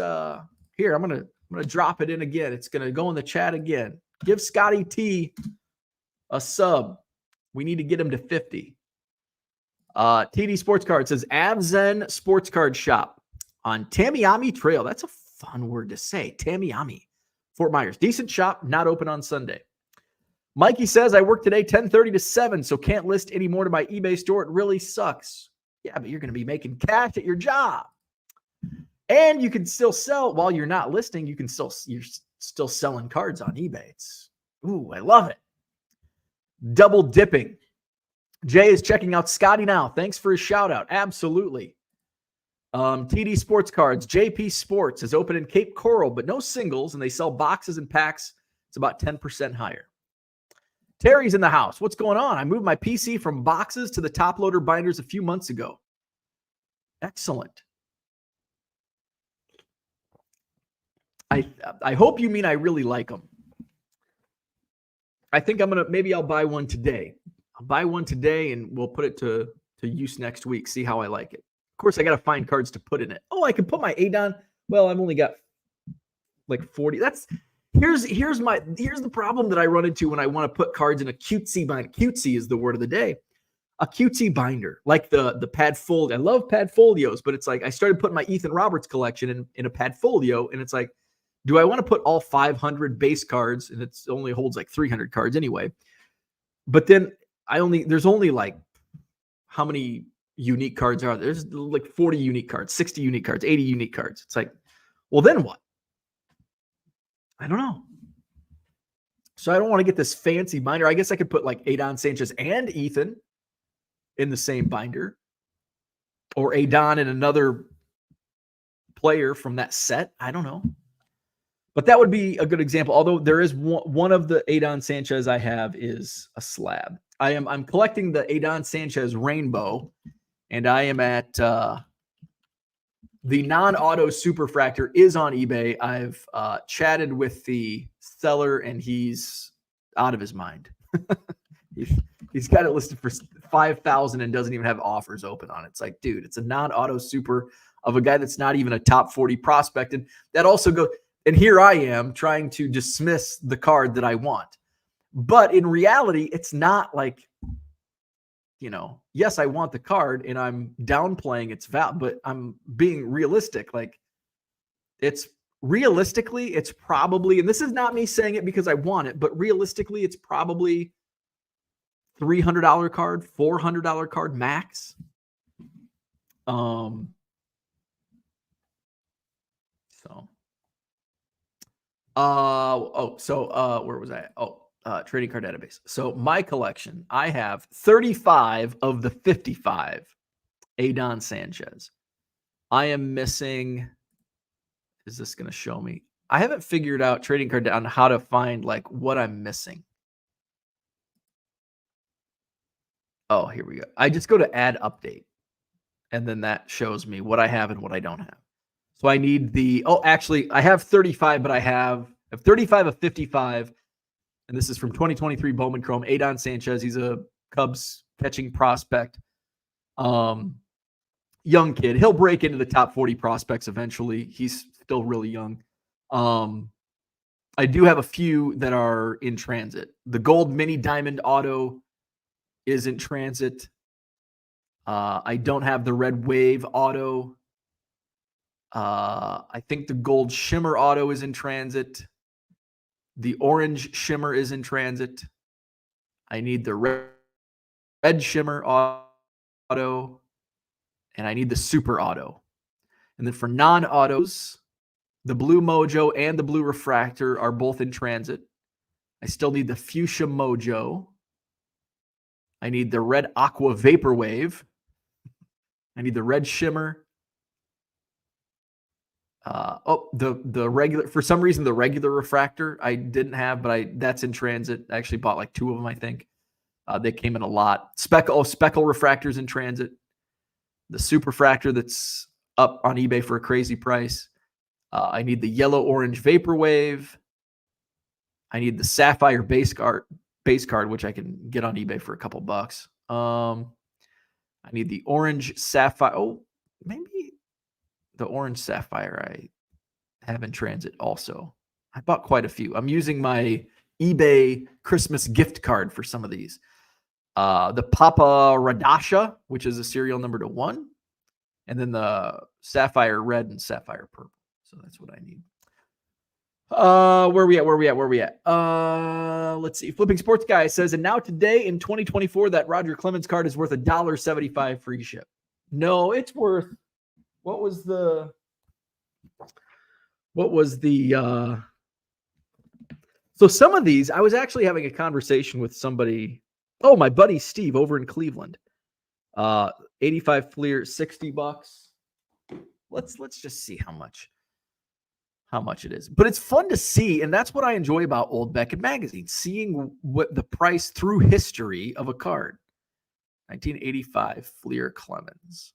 here. I'm gonna drop it in again. It's gonna go in the chat again. Give Scotty T a sub. We need to get him to 50. TD Sports Card says Avzen Sports Card Shop on Tamiami Trail. That's a fun word to say. Tamiami, Fort Myers. Decent shop, not open on Sunday. Mikey says, I work today 10:30 to 7, so can't list any more to my eBay store. It really sucks. Yeah, but you're going to be making cash at your job. And you can still sell while you're not listing. You're still selling cards on eBay. Ooh, I love it. Double dipping. Jay is checking out Scotty now. Thanks for his shout out. Absolutely. TD Sports Cards. JP Sports is open in Cape Coral, but no singles, and they sell boxes and packs. It's about 10% higher. Terry's in the house. What's going on? I moved my PC from boxes to the top loader binders a few months ago. Excellent. I hope you mean I really like them. I think maybe I'll buy one today. I'll buy one today and we'll put it to use next week. See how I like it. Of course, I got to find cards to put in it. Oh, I can put my Adon. Well, I've only got like 40. Here's the problem that I run into when I want to put cards in a cutesy binder. Cutesy is the word of the day. A cutesy binder, like the Padfolio. I love Padfolios, but it's like I started putting my Ethan Roberts collection in a Padfolio, and it's like, do I want to put all 500 base cards? And it only holds like 300 cards anyway. But then there's only like, how many unique cards are there? There's like 40 unique cards, 60 unique cards, 80 unique cards. It's like, well, then what? I don't know. So I don't want to get this fancy binder. I guess I could put like Adon Sanchez and Ethan in the same binder, or Adon and another player from that set. I don't know. But that would be a good example. Although there is one of the Adon Sanchez I have is a slab. I'm collecting the Adon Sanchez Rainbow, and I am at the non-auto superfractor is on eBay. I've chatted with the seller, and he's out of his mind. He's got it listed for $5,000 and doesn't even have offers open on it. It's like, dude, it's a non-auto super of a guy that's not even a top 40 prospect, and that also goes. And here I am trying to dismiss the card that I want. But in reality, it's not like, yes, I want the card and I'm downplaying its value, but I'm being realistic. Like, it's probably, and this is not me saying it because I want it, but realistically, it's probably $300 card, $400 card max. So Where was I? Trading card database. So my collection, I have 35 of the 55 Adon Sanchez. I am missing. Is this going to show me? I haven't figured out trading card on how to find like what I'm missing. Oh, here we go. I just go to add update, and then that shows me what I have and what I don't have. So I need actually, I have 35, but I have 35 of 55, and this is from 2023 Bowman Chrome. Adon Sanchez, he's a Cubs catching prospect. Young kid. He'll break into the top 40 prospects eventually. He's still really young. I do have a few that are in transit. The gold mini diamond auto is in transit. I don't have the red wave auto. I think the gold shimmer auto is in transit. The orange shimmer is in transit. I need the red shimmer auto. And I need the super auto. And then for non-autos, the blue mojo and the blue refractor are both in transit. I still need the fuchsia mojo. I need the red aqua vaporwave. I need the red shimmer. The regular, for some reason, the regular refractor I didn't have, but that's in transit. I actually bought like 2 of them, I think. They came in a lot. Speckle refractor's in transit. The super fractor that's up on eBay for a crazy price. I need the yellow orange vaporwave. I need the sapphire base card, which I can get on eBay for a couple bucks. I need the orange sapphire. Oh, maybe the orange sapphire I have in transit also. I bought quite a few. I'm using my eBay Christmas gift card for some of these. The Papa Radasha, which is a serial number to 1, and then the Sapphire Red and Sapphire Purple. So that's what I need. Where we at? Let's see. Flipping Sports Guy says, and now today in 2024, that Roger Clemens card is worth $1.75 free ship. No, it's worth. What was the? So some of these, I was actually having a conversation with somebody. Oh, my buddy Steve over in Cleveland. 85 Fleer, $60. Let's just see how much it is. But it's fun to see, and that's what I enjoy about Old Beckett magazine, seeing what the price through history of a card. 1985 Fleer Clemens.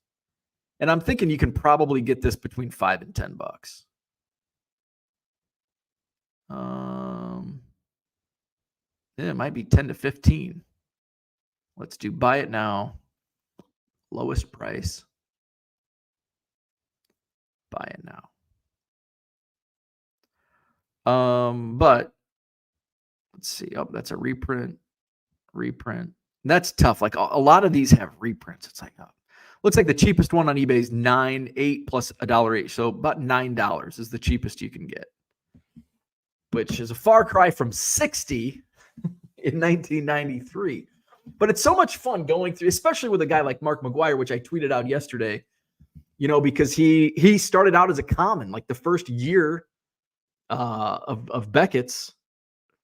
And I'm thinking you can probably get this between $5 and $10. It might be 10 to 15. Let's do buy it now. Lowest price. Buy it now. But let's see. Oh, that's a reprint. That's tough. Like a lot of these have reprints. It's like, looks like the cheapest one on eBay is $9.8 plus $1.08. So about $9 is the cheapest you can get, which is a far cry from 60 in 1993. But it's so much fun going through, especially with a guy like Mark McGuire, which I tweeted out yesterday, because he started out as a common, like the first year of Beckett's,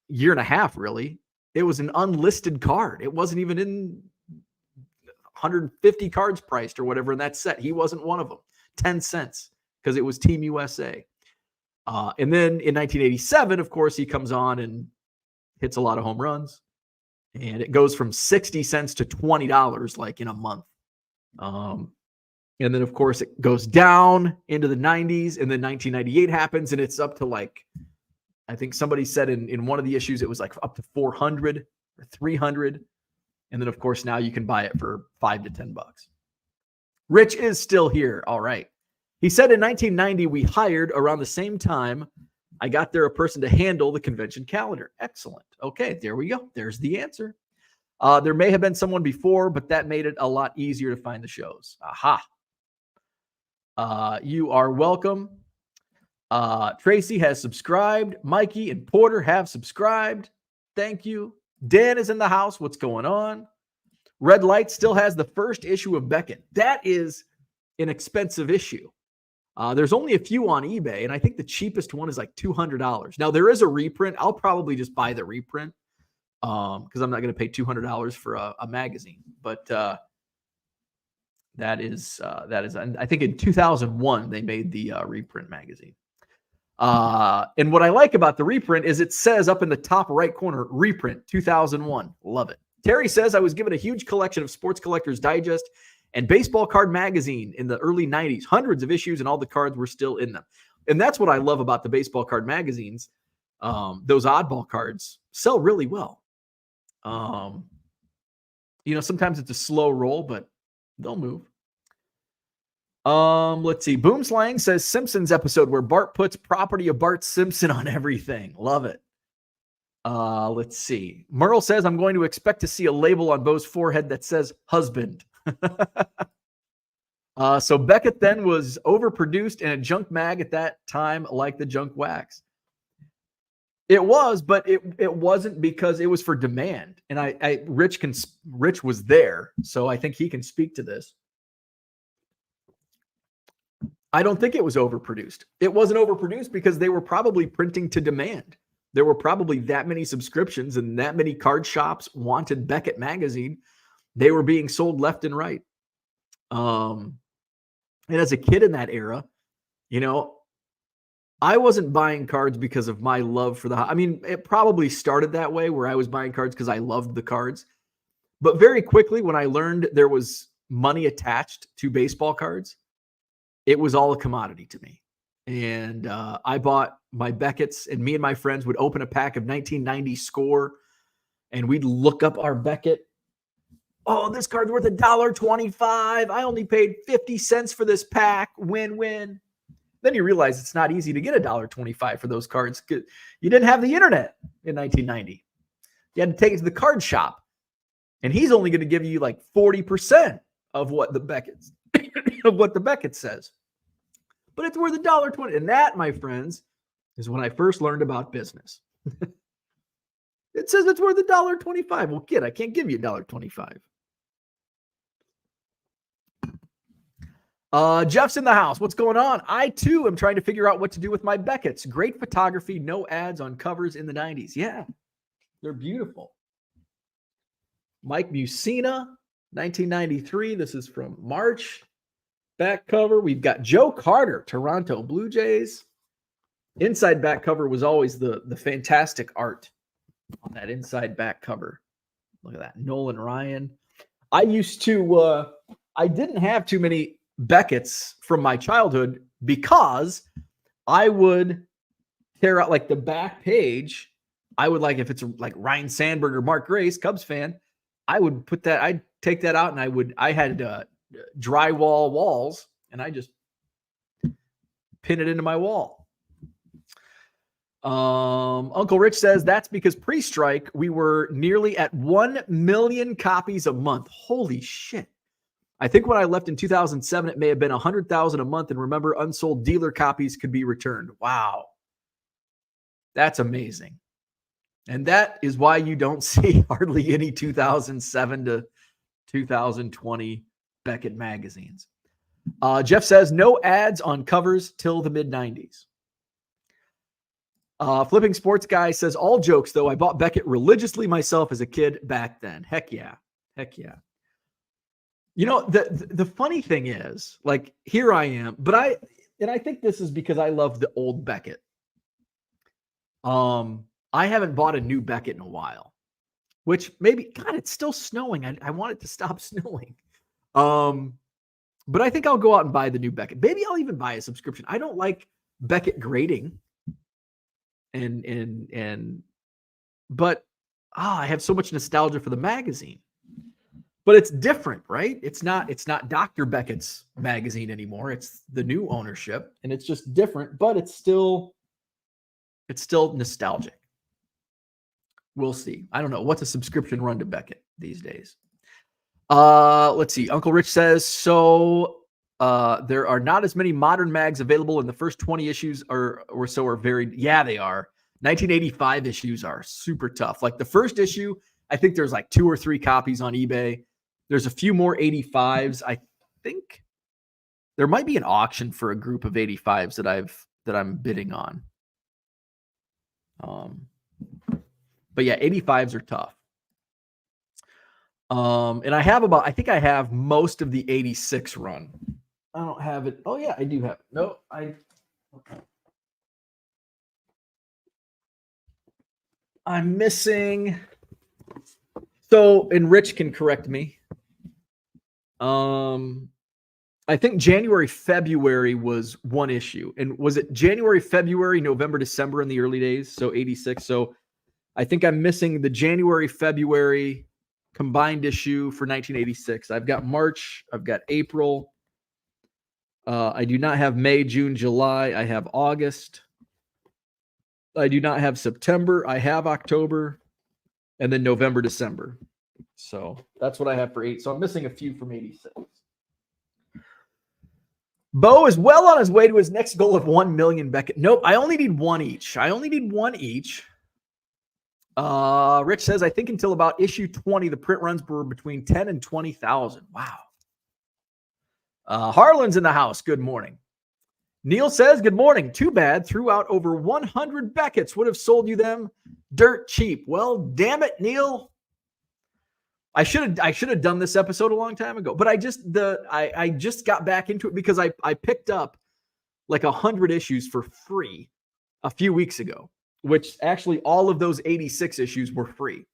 year and a half, really. It was an unlisted card. It wasn't even in 150 cards priced or whatever in that set. He wasn't one of them. 10 cents because it was Team USA. And then in 1987, of course, he comes on and hits a lot of home runs. And it goes from 60 cents to $20 like in a month. And then, of course, it goes down into the 90s. And then 1998 happens, and it's up to like, I think somebody said in one of the issues, it was like up to 400 or 300. And then, of course, now you can buy it for $5 to $10. Rich is still here. All right. He said in 1990, we hired around the same time. I got there a person to handle the convention calendar. Excellent. Okay, there we go. There's the answer. There may have been someone before, but that made it a lot easier to find the shows. Aha. You are welcome. Tracy has subscribed. Mikey and Porter have subscribed. Thank you. Dan is in the house. What's going on? Red Light still has the first issue of Beckett. That is an expensive issue. There's only a few on eBay, and I think the cheapest one is like $200. Now, there is a reprint. I'll probably just buy the reprint because I'm not going to pay $200 for a magazine. But that is, and I think in 2001, they made the reprint magazine. And what I like about the reprint is it says up in the top right corner, reprint 2001. Love it. Terry says, I was given a huge collection of Sports Collectors Digest and Baseball Card Magazine in the early 90s, hundreds of issues, and all the cards were still in them. And that's what I love about the Baseball Card Magazines. Those oddball cards sell really well. Sometimes it's a slow roll, but they'll move. Let's see. Boomslang says Simpsons episode where Bart puts property of Bart Simpson on everything. Love it. Let's see. Merle says, I'm going to expect to see a label on Bo's forehead that says husband. So Beckett then was overproduced in a junk mag at that time, like the junk wax. It was, but it wasn't because it was for demand. And Rich was there, so I think he can speak to this. I don't think it was overproduced. It wasn't overproduced because they were probably printing to demand. There were probably that many subscriptions and that many card shops wanted Beckett magazine. They were being sold left and right. And as a kid in that era, I wasn't buying cards because of my love for it probably started that way where I was buying cards because I loved the cards. But very quickly, when I learned there was money attached to baseball cards, it was all a commodity to me. And I bought my Beckett's, and me and my friends would open a pack of 1990 Score, and we'd look up our Beckett. Oh, this card's worth $1.25. I only paid 50 cents for this pack. Win-win. Then you realize it's not easy to get $1.25 for those cards. You didn't have the internet in 1990. You had to take it to the card shop, and he's only going to give you like 40% of what the Beckett's of what the Beckett says. But it's worth $1.20. And that, my friends, is when I first learned about business. It says it's worth $1.25. Well, kid, I can't give you $1.25. Jeff's in the house. What's going on? I, too, am trying to figure out what to do with my Beckett's. Great photography, no ads on covers in the 90s. Yeah, they're beautiful. Mike Musina, 1993. This is from March. Back cover, we've got Joe Carter, Toronto Blue Jays. Inside back cover was always the fantastic art on that inside back cover. Look at that, Nolan Ryan. I used to, I didn't have too many Beckett's from my childhood because I would tear out like the back page. I would if it's like Ryan Sandberg or Mark Grace, Cubs fan, I'd take that out and I had drywall walls and I just pin it into my wall. Uncle Rich says that's because pre-strike we were nearly at 1 million copies a month. Holy shit. I think when I left in 2007 it may have been 100,000 a month, and remember unsold dealer copies could be returned. Wow. That's amazing. And that is why you don't see hardly any 2007 to 2020 Beckett magazines. Jeff says no ads on covers till the mid-90s. Flipping Sports Guy says, all jokes though, I bought Beckett religiously myself as a kid back then. Heck yeah. The funny thing is, here I am, but I think this is because I love the old Beckett. I haven't bought a new Beckett in a while, which maybe, God, it's still snowing. I want it to stop snowing. But I think I'll go out and buy the new Beckett. Maybe I'll even buy a subscription. I don't like Beckett grading. But I have so much nostalgia for the magazine. But it's different, right? It's not Dr. Beckett's magazine anymore. It's the new ownership, and it's just different, but it's still nostalgic. We'll see. I don't know. What's a subscription run to Beckett these days? Let's see. Uncle Rich says, so there are not as many modern mags available, and the first 20 issues or so are very, yeah, they are. 1985 issues are super tough. Like the first issue, I think there's like 2 or 3 copies on eBay. There's a few more 85s, I think. There might be an auction for a group of 85s that I'm bidding on. But yeah, 85s are tough. And I think I have most of the 86 run. I don't have it. Oh yeah, I do have it. No, I'm missing. So, and Rich can correct me. I think January, February was one issue. And was it January, February, November, December in the early days? So 86. So I think I'm missing the January, February combined issue for 1986. I've got March. I've got April. I do not have May, June, July. I have August. I do not have September. I have October. And then November, December. So that's what I have for 8. So I'm missing a few from 86. Bo is well on his way to his next goal of 1 million, Beckett. Nope, I only need one each. Rich says, I think until about issue 20, the print runs were between 10 and 20,000. Wow. Harlan's in the house. Good morning. Neil says, good morning. Too bad. Threw out over 100 Beckett's. Would have sold you them dirt cheap. Well, damn it, Neil. I should have done this episode a long time ago, but I just got back into it because I picked up like 100 issues for free a few weeks ago, which actually all of those 86 issues were free.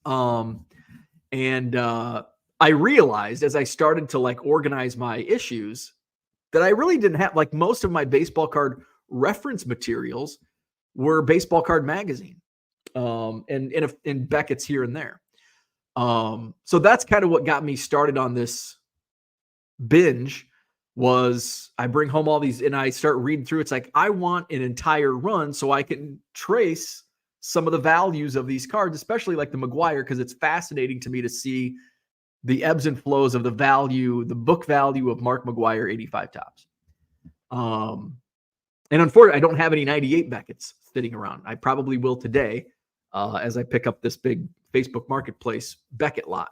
I realized as I started to like organize my issues that I really didn't have, like, most of my baseball card reference materials were Baseball Card Magazine, and Beckett's here and there. So that's kind of what got me started on this binge. Was I bring home all these and I start reading through. It's like, I want an entire run so I can trace some of the values of these cards, especially like the McGwire, because it's fascinating to me to see the ebbs and flows of the value, the book value of Mark McGwire 85 tops. And unfortunately, I don't have any 98 Beckett's sitting around. I probably will today as I pick up this big Facebook Marketplace Beckett lot.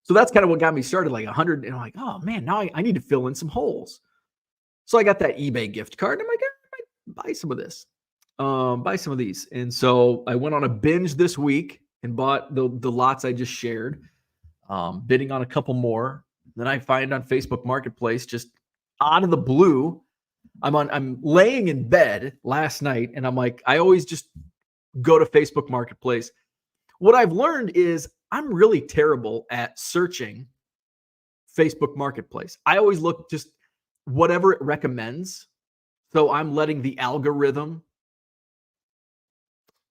So that's kind of what got me started, like 100. And I'm like, oh man, now I need to fill in some holes. So I got that eBay gift card. And I'm like, I might buy some of this, buy some of these. And so I went on a binge this week and bought the lots I just shared, bidding on a couple more. Then I find on Facebook Marketplace, just out of the blue, I'm laying in bed last night. And I'm like, I always just go to Facebook Marketplace. What I've learned is I'm really terrible at searching Facebook Marketplace. I always look just whatever it recommends. So I'm letting the algorithm,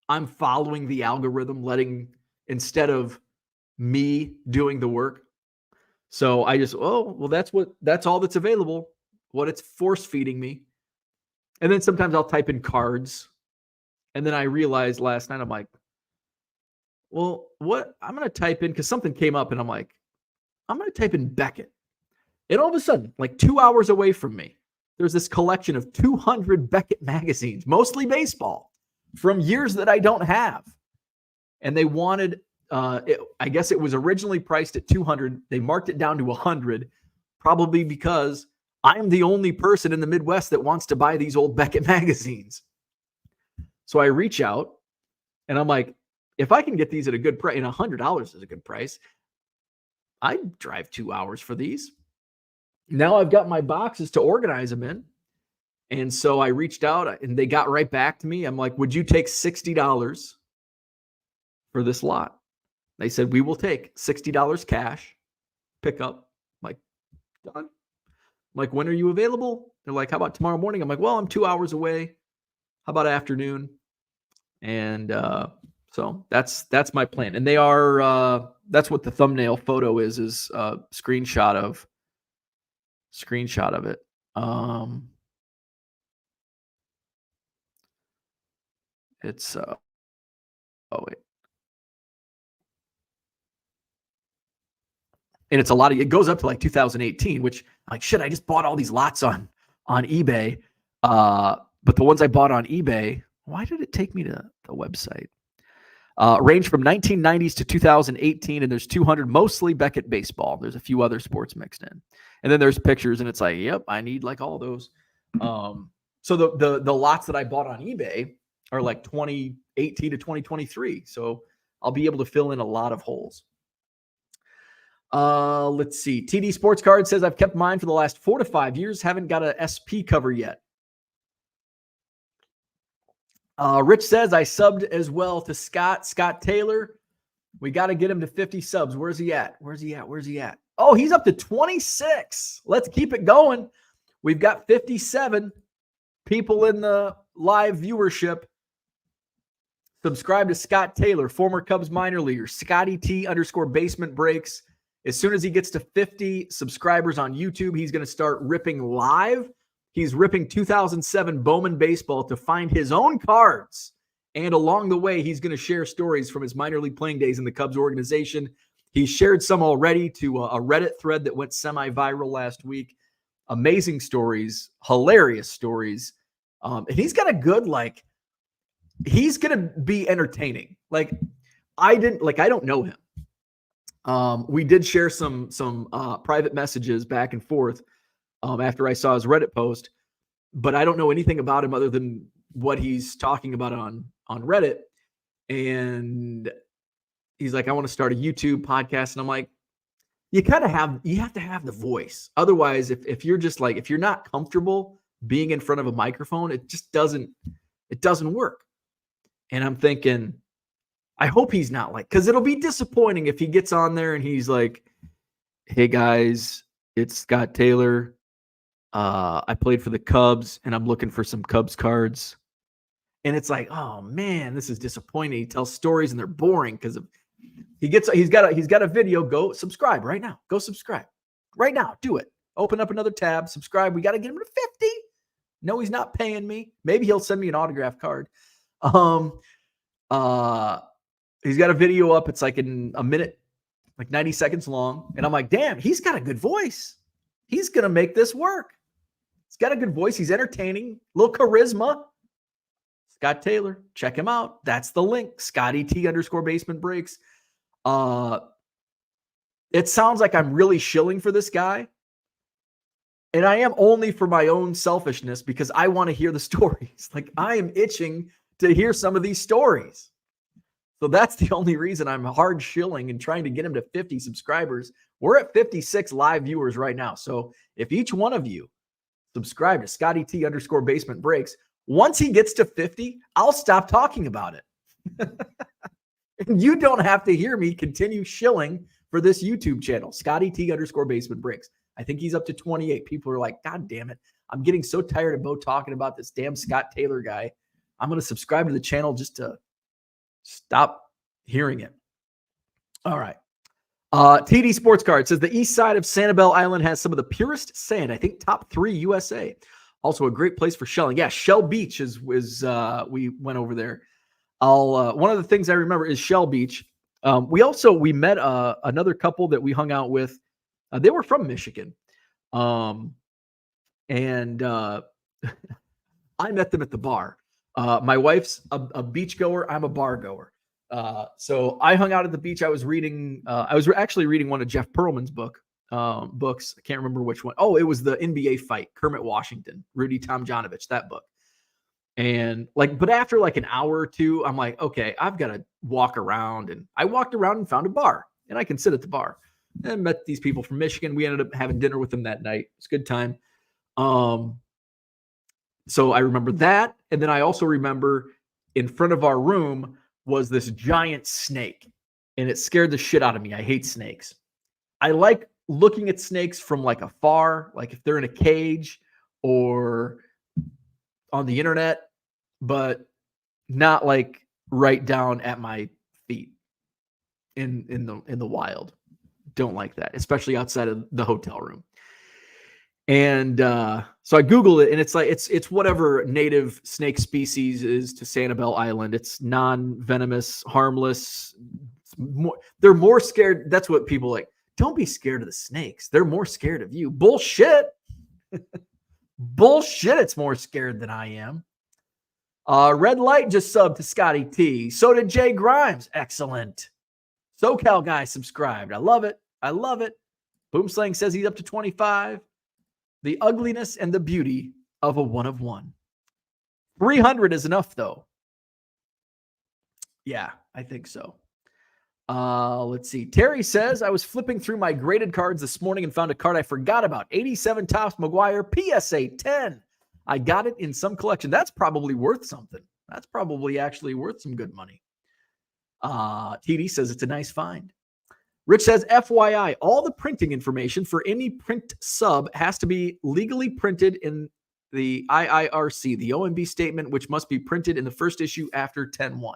I'm following the algorithm, instead of me doing the work. So I just, that's all that's available, what it's force feeding me. And then sometimes I'll type in cards. And then I realized last night, I'm like, well, what I'm going to type in, because something came up and I'm like, I'm going to type in Beckett. And all of a sudden, like 2 hours away from me, there's this collection of 200 Beckett magazines, mostly baseball, from years that I don't have. And they wanted, I guess it was originally priced at 200. They marked it down to 100, probably because I'm the only person in the Midwest that wants to buy these old Beckett magazines. So I reach out and I'm like, if I can get these at a good price, and $100 is a good price, I'd drive 2 hours for these. Now I've got my boxes to organize them in. And so I reached out and they got right back to me. I'm like, would you take $60 for this lot? They said, we will take $60 cash, pick up. I'm like, done. I'm like, when are you available? They're like, how about tomorrow morning? I'm like, well, I'm 2 hours away. How about afternoon? And, so that's my plan. And they are, that's what the thumbnail photo is a screenshot of it. It's, oh wait. And it's a lot of, it goes up to like 2018, which I'm like, shit, I just bought all these lots on eBay. But the ones I bought on eBay, why did it take me to the website? Range from 1990s to 2018, and there's 200, mostly Beckett baseball. There's a few other sports mixed in. And then there's pictures, and it's like, yep, I need like all those. So the lots that I bought on eBay are like 2018 to 2023. So I'll be able to fill in a lot of holes. Let's see. TD Sports Card says, I've kept mine for the last 4 to 5 years. Haven't got a SP cover yet. Rich says, I subbed as well to Scott Taylor. We got to get him to 50 subs. Where's he at? Oh, he's up to 26. Let's keep it going. We've got 57 people in the live viewership. Subscribe to Scott Taylor, former Cubs minor leaguer, Scotty T_basement breaks. As soon as he gets to 50 subscribers on YouTube, he's going to start ripping live. He's ripping 2007 Bowman baseball to find his own cards. And along the way, he's going to share stories from his minor league playing days in the Cubs organization. He shared some already to a Reddit thread that went semi-viral last week. Amazing stories, hilarious stories. And he's got a good, he's going to be entertaining. I don't know him. We did share some private messages back and forth after I saw his Reddit post, but I don't know anything about him other than what he's talking about on Reddit. And he's like, I want to start a YouTube podcast. And I'm like, you have to have the voice. Otherwise, if you're just if you're not comfortable being in front of a microphone, it just doesn't work. And I'm thinking, I hope he's not because it'll be disappointing if he gets on there and he's like, hey guys, it's Scott Taylor. I played for the Cubs and I'm looking for some Cubs cards. And it's like, oh man, this is disappointing. He tells stories and they're boring because he's got a video. Go subscribe right now. Go subscribe right now. Do it. Open up another tab, subscribe. We got to get him to 50. No, he's not paying me. Maybe he'll send me an autograph card. He's got a video up. It's in a minute, 90 seconds long. And I'm like, damn, he's got a good voice. He's going to make this work. He's got a good voice. He's entertaining, little charisma. Scott Taylor, check him out. That's the link. Scotty T_basement breaks. It sounds like I'm really shilling for this guy. And I am only for my own selfishness because I want to hear the stories. I am itching to hear some of these stories. So that's the only reason I'm hard shilling and trying to get him to 50 subscribers. We're at 56 live viewers right now. So if each one of you subscribe to Scotty T_basement breaks, once he gets to 50, I'll stop talking about it. And you don't have to hear me continue shilling for this YouTube channel, Scotty T_basement breaks. I think he's up to 28. People are like, God damn it. I'm getting so tired of Bo talking about this damn Scott Taylor guy. I'm going to subscribe to the channel just to stop hearing it. All right. TD Sports Card says the east side of Sanibel Island has some of the purest sand. I think top 3 USA. Also a great place for shelling. Yeah, Shell Beach is we went over there. One of the things I remember is Shell Beach. We met another couple that we hung out with. They were from Michigan. And I met them at the bar. My wife's a beach goer. I'm a bar goer. So I hung out at the beach. I was actually reading one of Jeff Pearlman's books. I can't remember which one. Oh, it was the NBA fight, Kermit Washington, Rudy Tomjanovich, that book. And but after an hour or two, I'm like, okay, I've got to walk around. And I walked around and found a bar, and I can sit at the bar and met these people from Michigan. We ended up having dinner with them that night. It's a good time. So I remember that. And then I also remember in front of our room was this giant snake, and it scared the shit out of me. I hate snakes. I like looking at snakes from afar, if they're in a cage or on the internet, but not right down at my feet in the wild. Don't like that, especially outside of the hotel room. And so I Googled it, and it's whatever native snake species is to Sanibel Island. It's non-venomous, harmless. They're more scared. That's what people like. Don't be scared of the snakes. They're more scared of you. Bullshit. Bullshit. It's more scared than I am. Red Light just subbed to Scotty T. So did Jay Grimes. Excellent. SoCal guy subscribed. I love it. I love it. Boomslang says he's up to 25. The ugliness and the beauty of a one of one. 300 is enough, though. Yeah, I think so. Let's see. Terry says, I was flipping through my graded cards this morning and found a card I forgot about. 87 Topps McGuire PSA 10. I got it in some collection. That's probably worth something. That's probably actually worth some good money. TD says it's a nice find. Rich says, FYI, all the printing information for any print sub has to be legally printed in the IIRC, the OMB statement, which must be printed in the first issue after 10/1.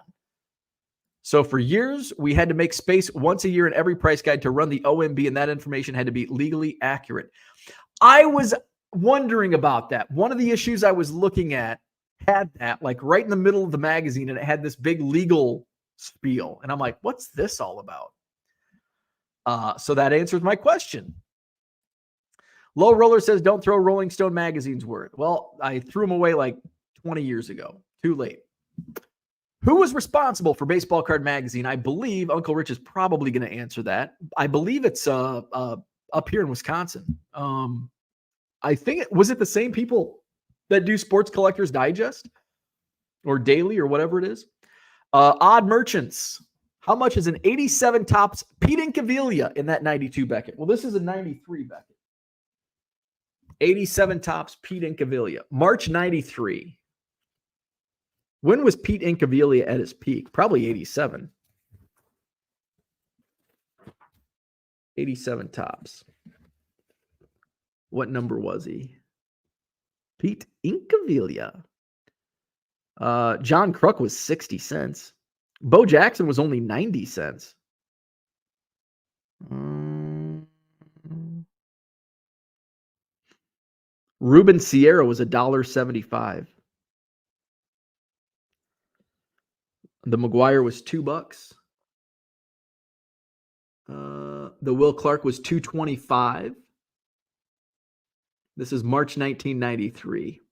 So for years, we had to make space once a year in every price guide to run the OMB, and that information had to be legally accurate. I was wondering about that. One of the issues I was looking at had that, like right in the middle of the magazine, and it had this big legal spiel. And I'm like, what's this all about? So that answers my question. Low Roller says, don't throw Rolling Stone magazine's worth. Well, I threw them away like 20 years ago. Too late. Who was responsible for Baseball Card Magazine? I believe Uncle Rich is probably going to answer that. I believe it's up here in Wisconsin. I think was it the same people that do Sports Collectors Digest or Daily or whatever it is? Odd Merchants. How much is an 87 Topps Pete Incaviglia in that 92 Beckett? Well, this is a 93 Beckett. 87 Topps Pete Incaviglia. March 93. When was Pete Incaviglia at his peak? Probably 87. 87 Topps. What number was he? Pete Incaviglia. John Kruk was 60 cents. Bo Jackson was only 90 cents. Ruben Sierra was $1.75. The McGuire was $2. The Will Clark was $2.25. This is March 1993.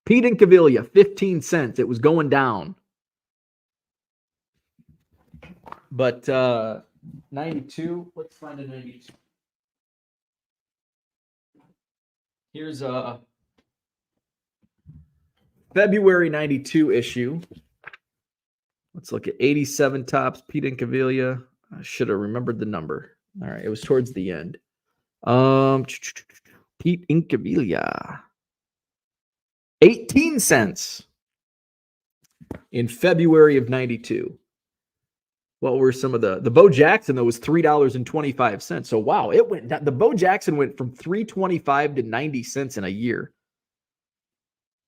Pete Incaviglia, 15 cents. It was going down. But 92, let's find a 92. Here's a February 92 issue. Let's look at 87 Topps, Pete Incaviglia. I should have remembered the number. All right, it was towards the end. Pete Incaviglia. 18 cents in February of 92. What were some of the Bo Jackson, though, was $3.25. So, wow, it went down. The Bo Jackson went from $3.25 to 90 cents in a year.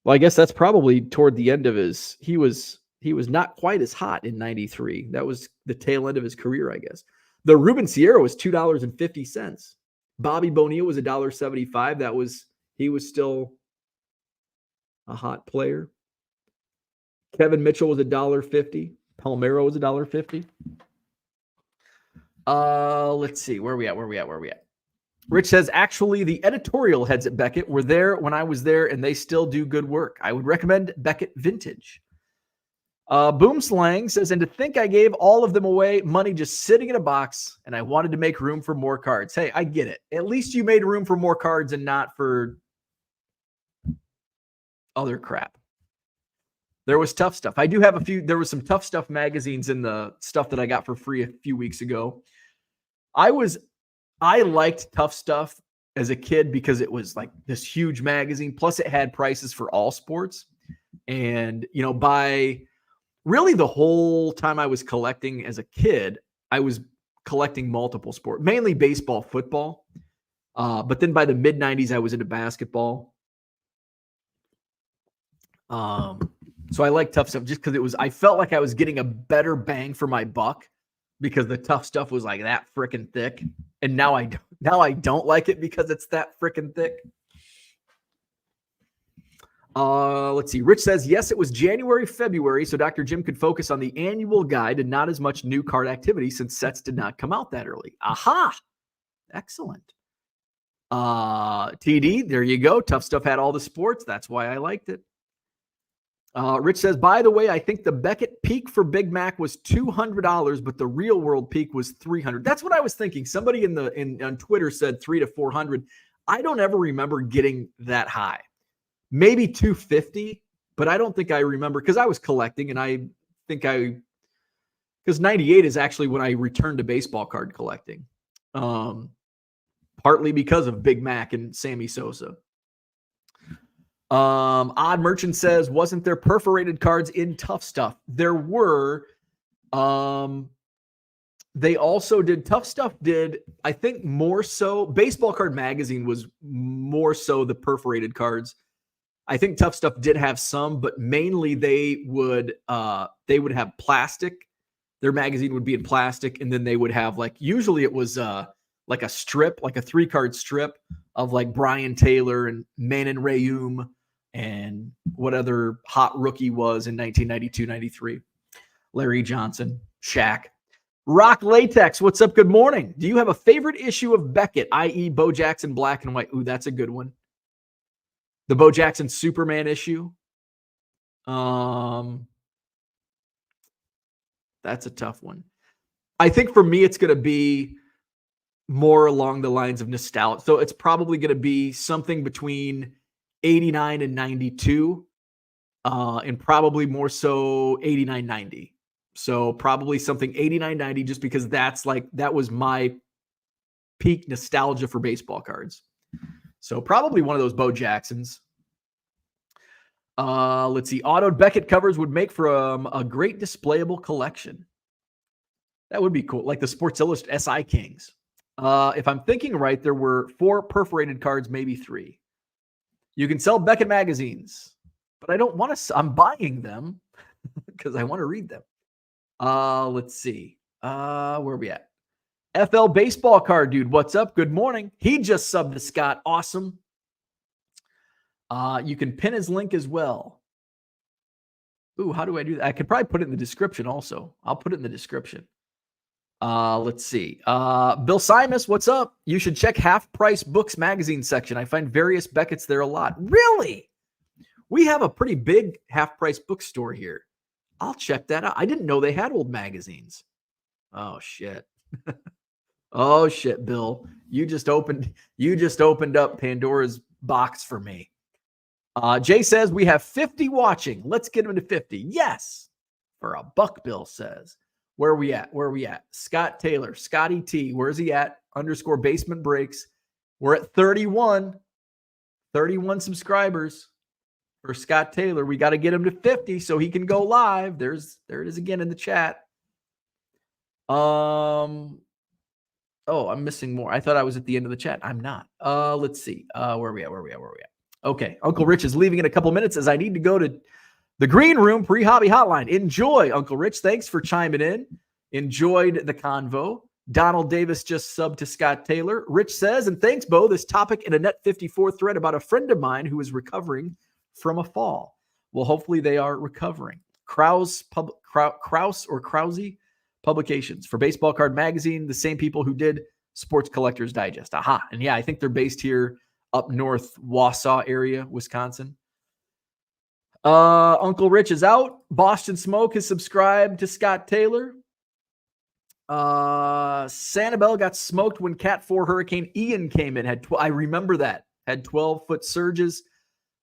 Well, I guess that's probably toward the end of his, he was not quite as hot in 93. That was the tail end of his career, I guess. The Ruben Sierra was $2.50. Bobby Bonilla was $1.75. He was still a hot player. Kevin Mitchell was $1.50. Palmeiro was $1.50. Let's see. Where are we at? Rich says, actually, the editorial heads at Beckett were there when I was there, and they still do good work. I would recommend Beckett Vintage. Boomslang says, and to think I gave all of them away, money just sitting in a box, and I wanted to make room for more cards. Hey, I get it. At least you made room for more cards and not for other crap. There was tough stuff. I do have a few. There was some tough stuff magazines in the stuff that I got for free a few weeks ago. I liked Tough Stuff as a kid because it was like this huge magazine. Plus, it had prices for all sports. And, by really the whole time I was collecting as a kid, I was collecting multiple sports, mainly baseball, football. But then by the mid-90s, I was into basketball. So I like Tough Stuff just because I felt like I was getting a better bang for my buck because the Tough Stuff was like that freaking thick. And now I don't like it because it's that freaking thick. Let's see. Rich says, yes, it was January, February, so Dr. Jim could focus on the annual guide and not as much new card activity since sets did not come out that early. Aha! Excellent. TD, there you go. Tough Stuff had all the sports. That's why I liked it. Rich says, by the way, I think the Beckett peak for Big Mac was $200, but the real world peak was $300. That's what I was thinking. Somebody on Twitter said $300 to $400. I don't ever remember getting that high. Maybe $250, but I don't think I remember because I was collecting, and I think because 98 is actually when I returned to baseball card collecting, partly because of Big Mac and Sammy Sosa. Odd Merchant says, wasn't there perforated cards in Tough Stuff? There were. They also did, Tough Stuff did, I think more so, Baseball Card Magazine was more so the perforated cards. I think Tough Stuff did have some, but mainly they would have plastic. Their magazine would be in plastic, and then they would have usually it was like a strip, like a 3-card strip of like Brian Taylor and Manon Rayum and what other hot rookie was in 1992-93. Larry Johnson, Shaq. Rock Latex, what's up? Good morning. Do you have a favorite issue of Beckett, i.e. Bo Jackson black and white? Ooh, that's a good one. The Bo Jackson Superman issue. That's a tough one. I think for me, it's going to be more along the lines of nostalgia. So it's probably going to be something between 89 and 92, and probably more so 89, 90. So probably something 89, 90, just because that was my peak nostalgia for baseball cards. So probably one of those Bo Jacksons. Let's see. Autoed Beckett covers would make for a great displayable collection. That would be cool. Like the Sports Illustrated SI Kings. If I'm thinking right, there were 4 perforated cards, maybe 3. You can sell Beckett magazines, but I don't want to. I'm buying them because I want to read them. Let's see. Where are we at? FL Baseball Card Dude, what's up? Good morning. He just subbed to Scott. Awesome. You can pin his link as well. Ooh, how do I do that? I could probably put it in the description also. I'll put it in the description. Let's see. Bill Simus, what's up? You should check Half Price Books magazine section. I find various Becketts there a lot. Really? We have a pretty big Half Price bookstore here. I'll check that out. I didn't know they had old magazines. Oh, shit. Oh, shit, Bill. You just opened up Pandora's box for me. Jay says we have 50 watching. Let's get them to 50. Yes. For a buck, Bill says. Where are we at? Scott Taylor, Scotty T. Where's he at? _ basement breaks. We're at 31 subscribers for Scott Taylor. We got to get him to 50 so he can go live. There it is again in the chat. Oh, I'm missing more. I thought I was at the end of the chat. I'm not. Let's see. Where are we at? Okay. Uncle Rich is leaving in a couple minutes as I need to go to the green room pre-hobby hotline. Enjoy, Uncle Rich. Thanks for chiming in. Enjoyed the convo. Donald Davis just subbed to Scott Taylor. Rich says, and thanks, Bo, this topic in a Net 54 thread about a friend of mine who is recovering from a fall. Well, hopefully they are recovering. Krause Publications for Baseball Card Magazine, the same people who did Sports Collectors Digest. Aha. And yeah, I think they're based here up north, Wausau area, Wisconsin. Uncle Rich is out. Boston Smoke has subscribed to Scott Taylor. Sanibel got smoked when Cat 4 Hurricane Ian came in. I remember that. Had 12-foot surges.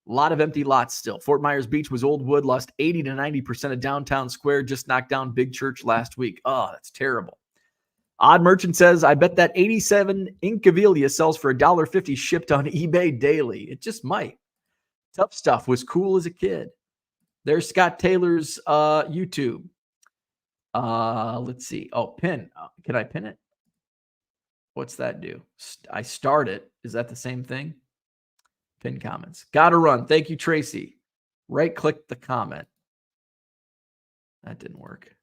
A lot of empty lots still. Fort Myers Beach was old wood, lost 80 to 90% of downtown square, just knocked down Big Church last week. Oh, that's terrible. Odd Merchant says, I bet that 87 Incaviglia sells for $1.50 shipped on eBay daily. It just might. Tough Stuff was cool as a kid. There's Scott Taylor's YouTube. Let's see. Oh, pin. Can I pin it? What's that do? I start it. Is that the same thing? Pin comments. Gotta run. Thank you, Tracy. Right-click the comment. That didn't work.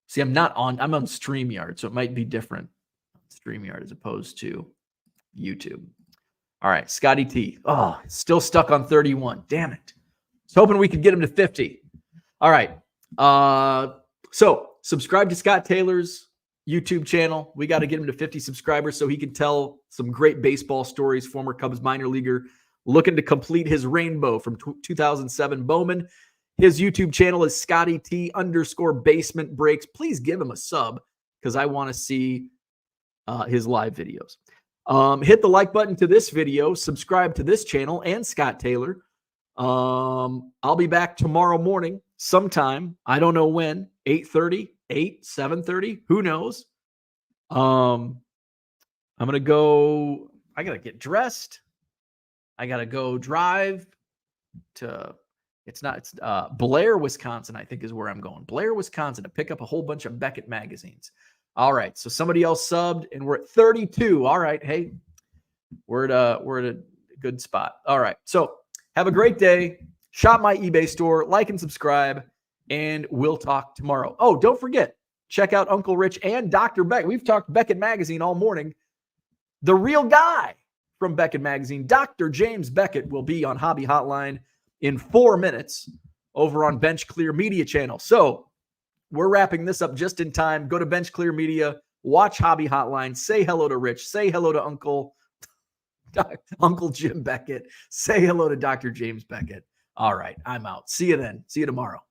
See, I'm on StreamYard, so it might be different. StreamYard as opposed to YouTube. All right, Scotty T. Oh, still stuck on 31. Damn it. I was hoping we could get him to 50. All right. So subscribe to Scott Taylor's YouTube channel. We got to get him to 50 subscribers so he can tell some great baseball stories. Former Cubs minor leaguer looking to complete his rainbow from 2007 Bowman. His YouTube channel is Scotty T _basement breaks. Please give him a sub because I want to see his live videos. Hit the like button to this video, subscribe to this channel and Scott Taylor. I'll be back tomorrow morning sometime. I don't know when, 8:30, 8, 7:30, who knows? I'm going to go, I got to get dressed. I got to go drive to, it's Blair, Wisconsin, I think is where I'm going. Blair, Wisconsin, to pick up a whole bunch of Beckett magazines. All right. So somebody else subbed and we're at 32. All right. Hey, we're at a good spot. All right. So have a great day. Shop my eBay store, like and subscribe, and we'll talk tomorrow. Oh, don't forget, check out Uncle Rich and Dr. Beckett. We've talked Beckett Magazine all morning. The real guy from Beckett Magazine, Dr. James Beckett, will be on Hobby Hotline in 4 minutes over on Bench Clear Media channel. So we're wrapping this up just in time. Go to Bench Clear Media, watch Hobby Hotline, say hello to Rich, say hello to Uncle Jim Beckett, say hello to Dr. James Beckett. All right, I'm out. See you then. See you tomorrow.